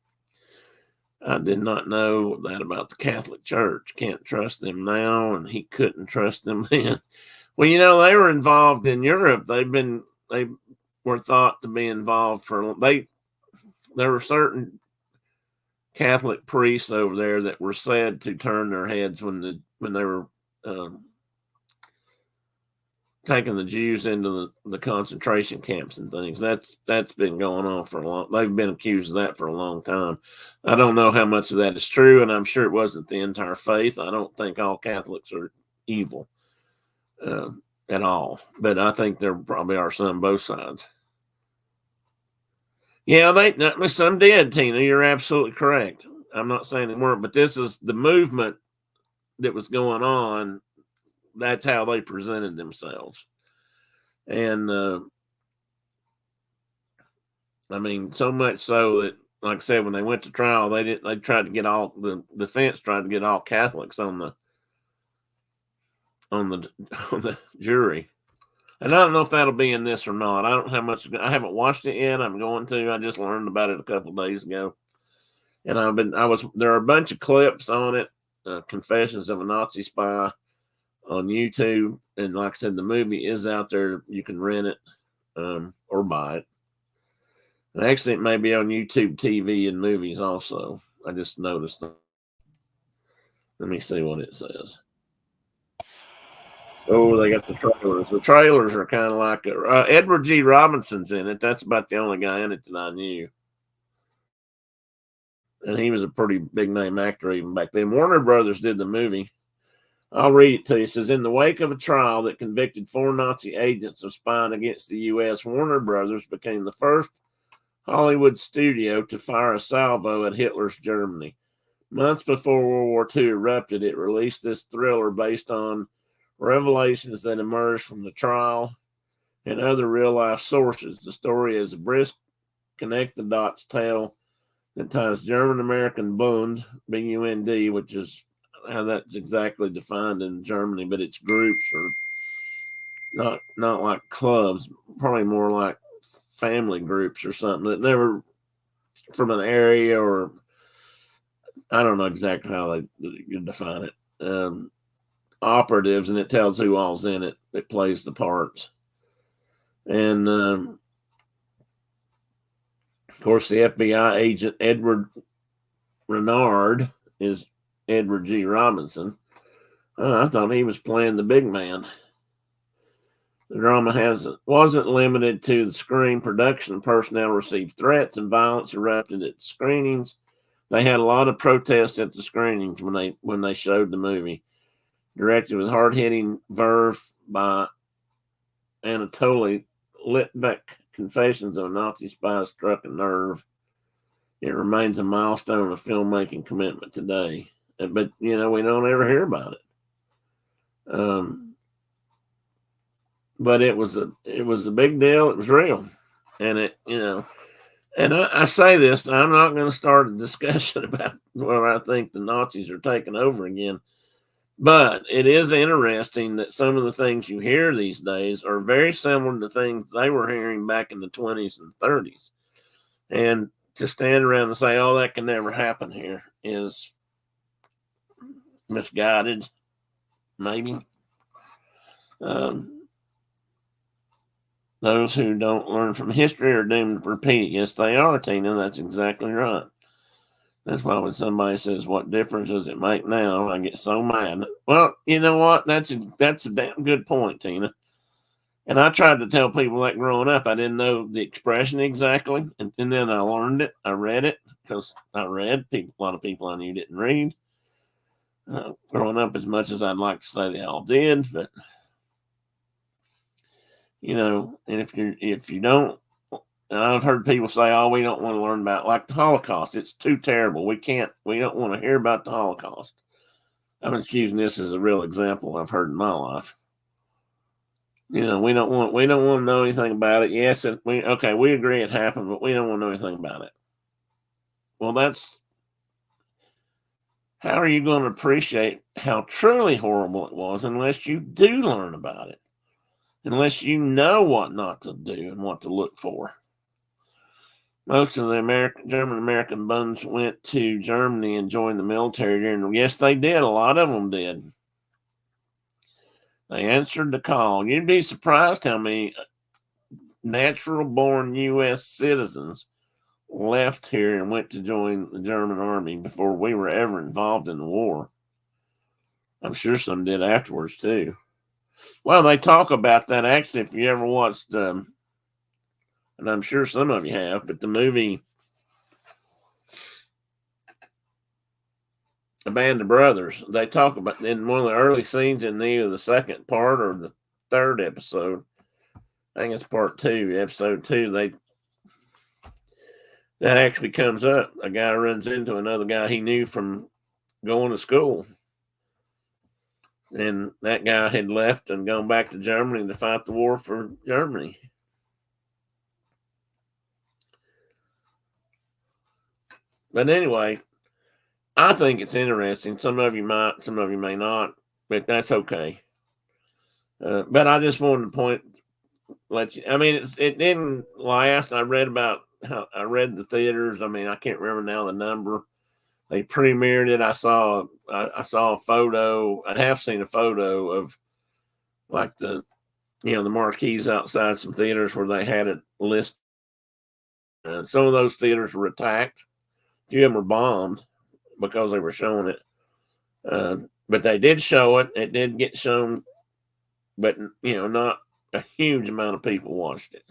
Speaker 1: I did not know that about the Catholic Church. Can't trust them now, and he couldn't trust them then. Well, they were involved in Europe. They were thought to be involved there were certain Catholic priests over there that were said to turn their heads when they were taking the Jews into the concentration camps and things. That's been going on for a long. They've been accused of that for a long time. I don't know how much of that is true, and I'm sure it wasn't the entire faith. I don't think all Catholics are evil at all, but I think there probably are some both sides. Yeah, some did, Tina. You're absolutely correct. I'm not saying they weren't, but this is the movement that was going on. That's how they presented themselves. And I mean, so much so that, like I said, when they went to trial, they tried to get the defense tried to get all Catholics on the jury. And I don't know if that'll be in this or not. I don't know how much. I haven't watched it yet. I'm going to. I just learned about it a couple of days ago. And there are a bunch of clips on it, Confessions of a Nazi Spy on YouTube. And like I said, the movie is out there. You can rent it or buy it. And actually, it may be on YouTube TV and movies also. I just noticed that. Let me see what it says. Oh, they got the trailers. The trailers are kind of like Edward G. Robinson's in it. That's about the only guy in it that I knew. And he was a pretty big name actor even back then. Warner Brothers did the movie. I'll read it to you. It says, in the wake of a trial that convicted 4 Nazi agents of spying against the U.S., Warner Brothers became the first Hollywood studio to fire a salvo at Hitler's Germany. Months before World War II erupted, it released this thriller based on revelations that emerged from the trial and other real-life sources. The story is a brisk, connect-the-dots tale that ties German-American Bund, B-U-N-D, which is how that's exactly defined in Germany, but it's groups or not like clubs, probably more like family groups or something that never from an area, or I don't know exactly how you define it. Operatives, and it tells who all's in it that plays the parts. And of course, the FBI agent Edward Renard is Edward G. Robinson. I thought he was playing the big man. The drama wasn't limited to the screen. Production personnel received threats and violence erupted at screenings. They had a lot of protests at the screenings when they showed the movie. Directed with hard-hitting verve by Anatoly Litvak, Confessions of a Nazi Spy struck a nerve. It remains a milestone of filmmaking commitment today. But, we don't ever hear about it. But it was a big deal. It was real. And and I say this, I'm not going to start a discussion about where I think the Nazis are taking over again. But it is interesting that some of the things you hear these days are very similar to things they were hearing back in the 20s and 30s. And to stand around and say, oh, that can never happen here is misguided, maybe. Those who don't learn from history are doomed to repeat. Yes, they are, Tina. That's exactly right. That's why when somebody says, what difference does it make now? I get so mad. Well, you know what? That's a damn good point, Tina. And I tried to tell people that growing up, I didn't know the expression exactly. And then I learned it. I read it because I read. People, a lot of people I knew didn't read. Growing up, as much as I'd like to say they all did, but and if you don't, and I've heard people say, "Oh, we don't want to learn about like the Holocaust. It's too terrible. We don't want to hear about the Holocaust." I'm just using this as a real example I've heard in my life. We don't want to know anything about it. Yes, we agree it happened, but we don't want to know anything about it. Well, how are you going to appreciate how truly horrible it was unless you do learn about it? Unless you know what not to do and what to look for. Most of the German American bunch went to Germany and joined the military there, and yes, they did. A lot of them did. They answered the call. You'd be surprised how many natural-born U.S. citizens left here and went to join the German army before we were ever involved in the war. I'm sure some did afterwards too. Well, they talk about that actually. If you ever watched, and I'm sure some of you have, but the movie A Band of Brothers, they talk about in one of the early scenes in either the second part or the third episode. I think it's part 2, episode 2. That actually comes up. A guy runs into another guy he knew from going to school. And that guy had left and gone back to Germany to fight the war for Germany. But anyway, I think it's interesting. Some of you might, some of you may not, but that's okay. But I just wanted to let you. I mean, it didn't last. I read the theaters. I mean, I can't remember now the number. They premiered it. I saw a photo. I have seen a photo of like the marquees outside some theaters where they had it listed. Some of those theaters were attacked. A few of them were bombed because they were showing it. But they did show it. It did get shown, but not a huge amount of people watched it.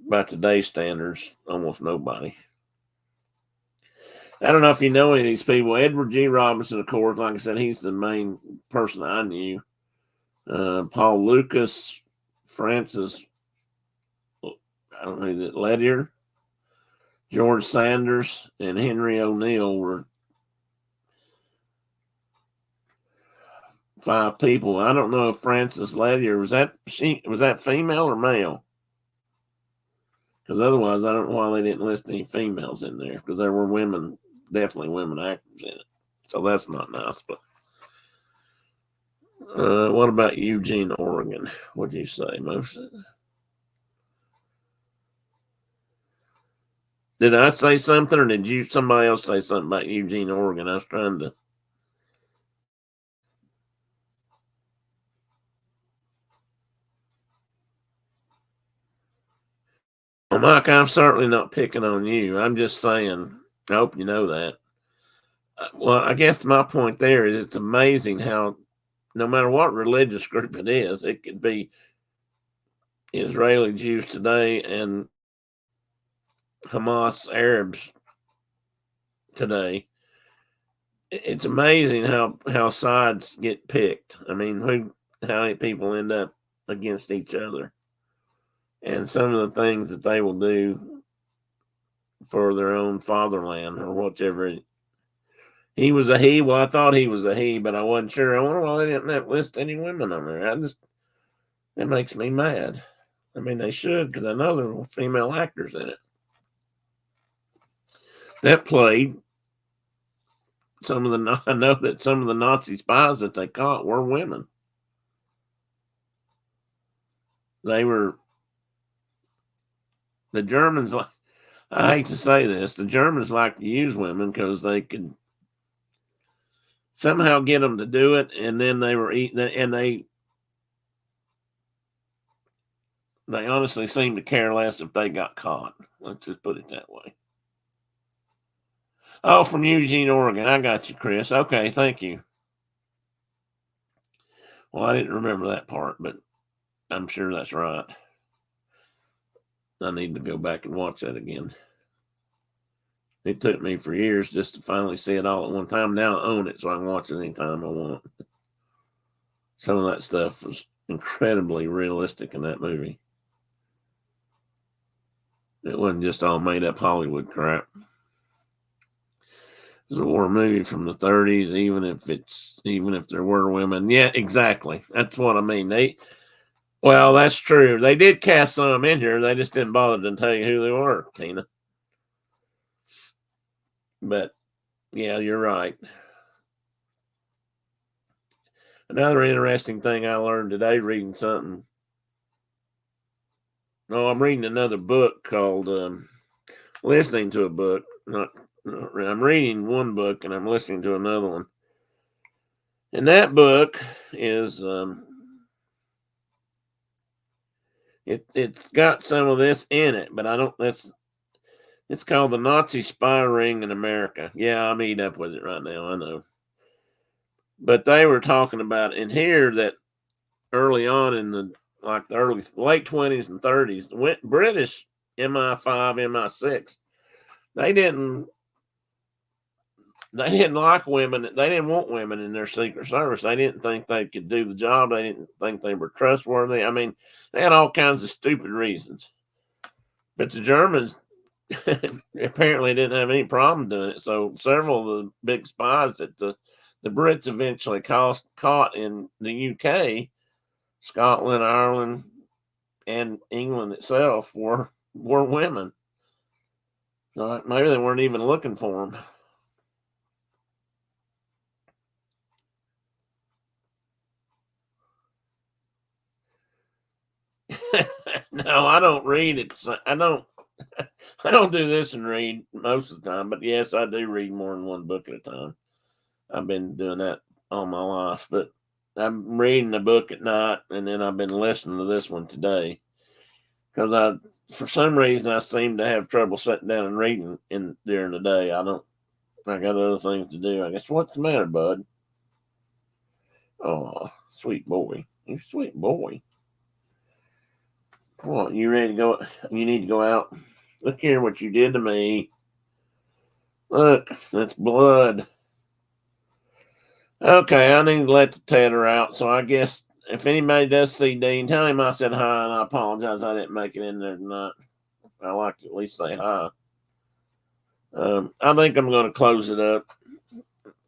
Speaker 1: By today's standards, almost nobody. I don't know if you know any of these people. Edward G. Robinson, of course, like I said, he's the main person I knew. Paul Lucas, Francis, I don't know, that Lettier, George Sanders, and Henry O'Neill were 5 people. I don't know if Frances Lettier was that female or male? Because otherwise, I don't know why they didn't list any females in there. Because there were definitely women actors in it. So that's not nice. But what about Eugene, Oregon? What'd you say, Moses? Did I say something, or did somebody else say something about Eugene, Oregon? I was trying to. Well, Mike, I'm certainly not picking on you. I'm just saying, I hope you know that. Well, I guess my point there is it's amazing how no matter what religious group it is, it could be Israeli Jews today and Hamas Arabs today. It's amazing how sides get picked. I mean, how many people end up against each other, and some of the things that they will do for their own fatherland or whatever. He was a he. Well, I thought he was a he, but I wasn't sure. I wonder why they didn't list any women on there. It makes me mad. I mean, they should, because I know there were female actors in it that played I know that some of the Nazi spies that they caught were women. The Germans, I hate to say this, the Germans like to use women because they could somehow get them to do it, and then they honestly seem to care less if they got caught. Let's just put it that way. Oh, from Eugene, Oregon. I got you, Chris. Okay, thank you. Well, I didn't remember that part, but I'm sure that's right. I need to go back and watch that again. It took me for years just to finally see it all at one time. Now I own it, so I can watch it anytime I want. Some of that stuff was incredibly realistic in that movie. It wasn't just all made up Hollywood crap. It was a war movie from the 30s, even if there were women. Yeah, exactly. That's what I mean. Well, that's true. They did cast some in here. They just didn't bother to tell you who they were, Tina. But yeah, you're right. Another interesting thing I learned today reading something. Oh, I'm reading another book called listening to a book. I'm reading one book and I'm listening to another one. And that book is it's got some of this in it, but I don't. It's called The Nazi Spy Ring in America. Yeah, I'm eating up with it right now. I know. But they were talking about in here that early on in the late 20s and 30s, British MI5, MI6, they didn't like women. They didn't want women in their Secret Service. They didn't think they could do the job. They didn't think they were trustworthy. I mean, they had all kinds of stupid reasons. But the Germans apparently didn't have any problem doing it. So several of the big spies that the Brits eventually caught in the UK, Scotland, Ireland, and England itself were women. So maybe they weren't even looking for them. No, I don't read it. I don't do this and read most of the time, but yes, I do read more than one book at a time. I've been doing that all my life, but I'm reading a book at night, and then I've been listening to this one today because for some reason, I seem to have trouble sitting down and reading during the day. I got other things to do. I guess. What's the matter, bud? Oh, sweet boy, you sweet boy. Come on, you ready to go? You need to go out. Look here, what you did to me. Look, that's blood. Okay, I need to let the tether out. So I guess if anybody does see Dean, tell him I said hi, and I apologize I didn't make it in there tonight. I like to at least say hi. I think I'm going to close it up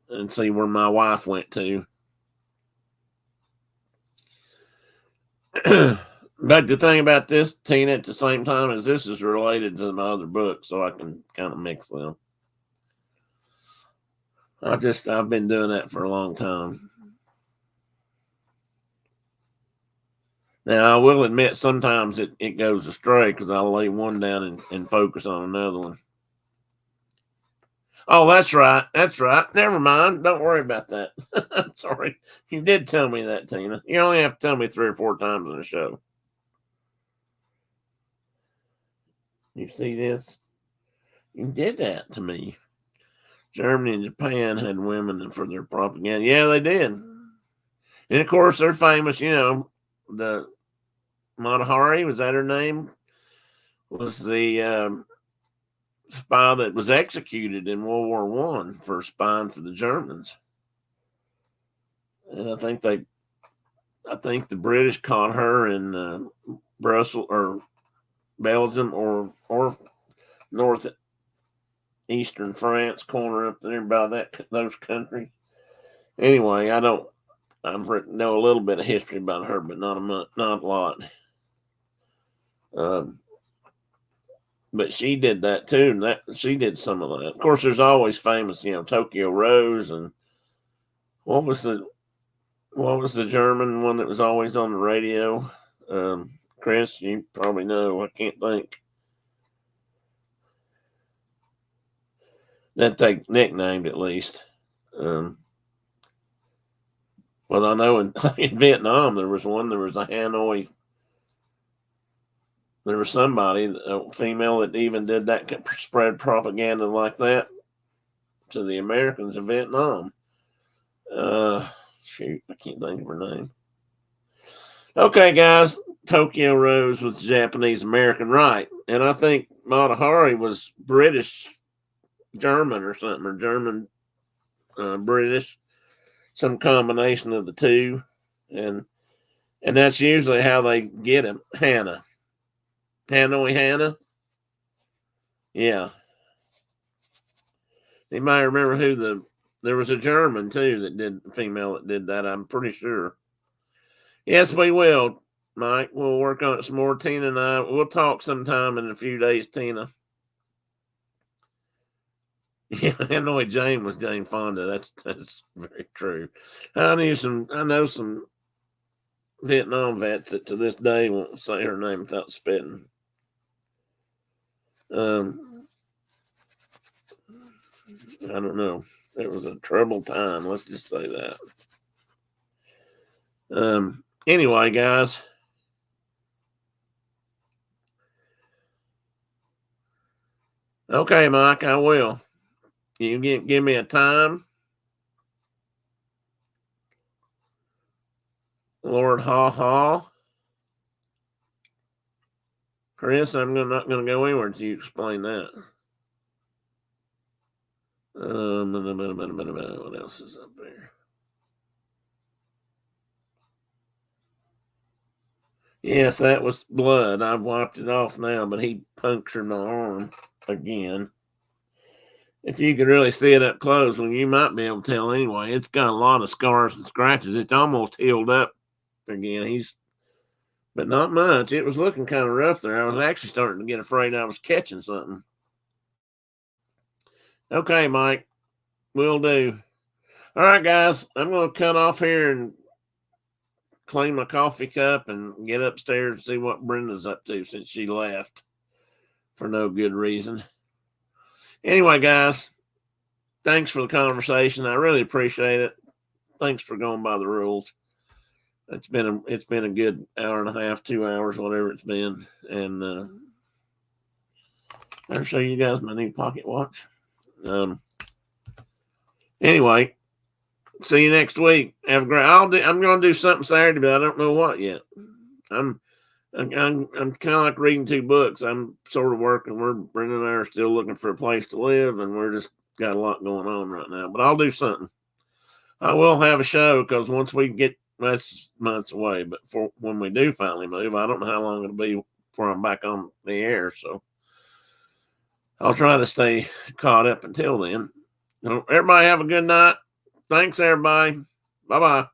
Speaker 1: and see where my wife went to. But the thing about this, Tina, at the same time, is this is related to my other book, so I can kind of mix them. I've been doing that for a long time. Now, I will admit sometimes it goes astray because I'll lay one down and focus on another one. Oh, that's right. That's right. Never mind. Don't worry about that. I'm sorry. You did tell me that, Tina. You only have to tell me 3 or 4 times in a show. You see this? You did that to me. Germany and Japan had women for their propaganda. Yeah, they did. And of course, they're famous. The Mata Hari, was that her name? Was the spy that was executed in World War One for spying for the Germans. And I think the British caught her in Brussels or Belgium or north eastern France corner up there by those countries. Anyway, I know a little bit of history about her, but not a lot. But she did that too, and she did some of that. Of course, there's always famous, Tokyo Rose, and what was the German one that was always on the radio? Chris, you probably know. I can't think. That they nicknamed at least. Well, I know in Vietnam there was one. There was a Hanoi. There was somebody, a female, that even did that, spread propaganda like that to the Americans in Vietnam. Shoot, I can't think of her name. Okay, guys, Tokyo Rose was Japanese American, right? And I think Mata Hari was British German or something, or German British, some combination of the two, and that's usually how they get him. Hannah, Hanoi Hannah, yeah. You might remember who there was a German too that did female that did that. I'm pretty sure. Yes, we will, Mike. We'll work on it some more. Tina and I. We'll talk sometime in a few days, Tina. Yeah, Hanoi Jane was Jane Fonda. That's very true. I know some Vietnam vets that to this day won't say her name without spitting. I don't know. It was a troubled time. Let's just say that. Anyway, guys. Okay, Mike, I will. You give me a time. Lord Ha Ha. Chris, I'm not going to go anywhere until you explain that. What else is up there? Yes, that was blood. I've wiped it off now, but he punctured my arm again. If you could really see it up close, well, you might be able to tell anyway. It's got a lot of scars and scratches. It's almost healed up again. But not much. It was looking kind of rough there. I was actually starting to get afraid I was catching something. Okay, Mike. Will do. All right, guys. I'm going to cut off here and clean my coffee cup and get upstairs and see what Brenda's up to since she left for no good reason. Anyway, guys, thanks for the conversation. I really appreciate it. Thanks for going by the rules. It's been a good hour and a half, 2 hours, whatever it's been, and I'll show you guys my new pocket watch. Anyway, see you next week. Have a great. I'm going to do something Saturday, but I don't know what yet. I'm kind of like reading 2 books. I'm sort of working. Brenda and I are still looking for a place to live, and we're just got a lot going on right now. But I'll do something. I will have a show because once we get that's months away. But for when we do finally move, I don't know how long it'll be before I'm back on the air. So I'll try to stay caught up until then. Everybody have a good night. Thanks, everybody. Bye-bye.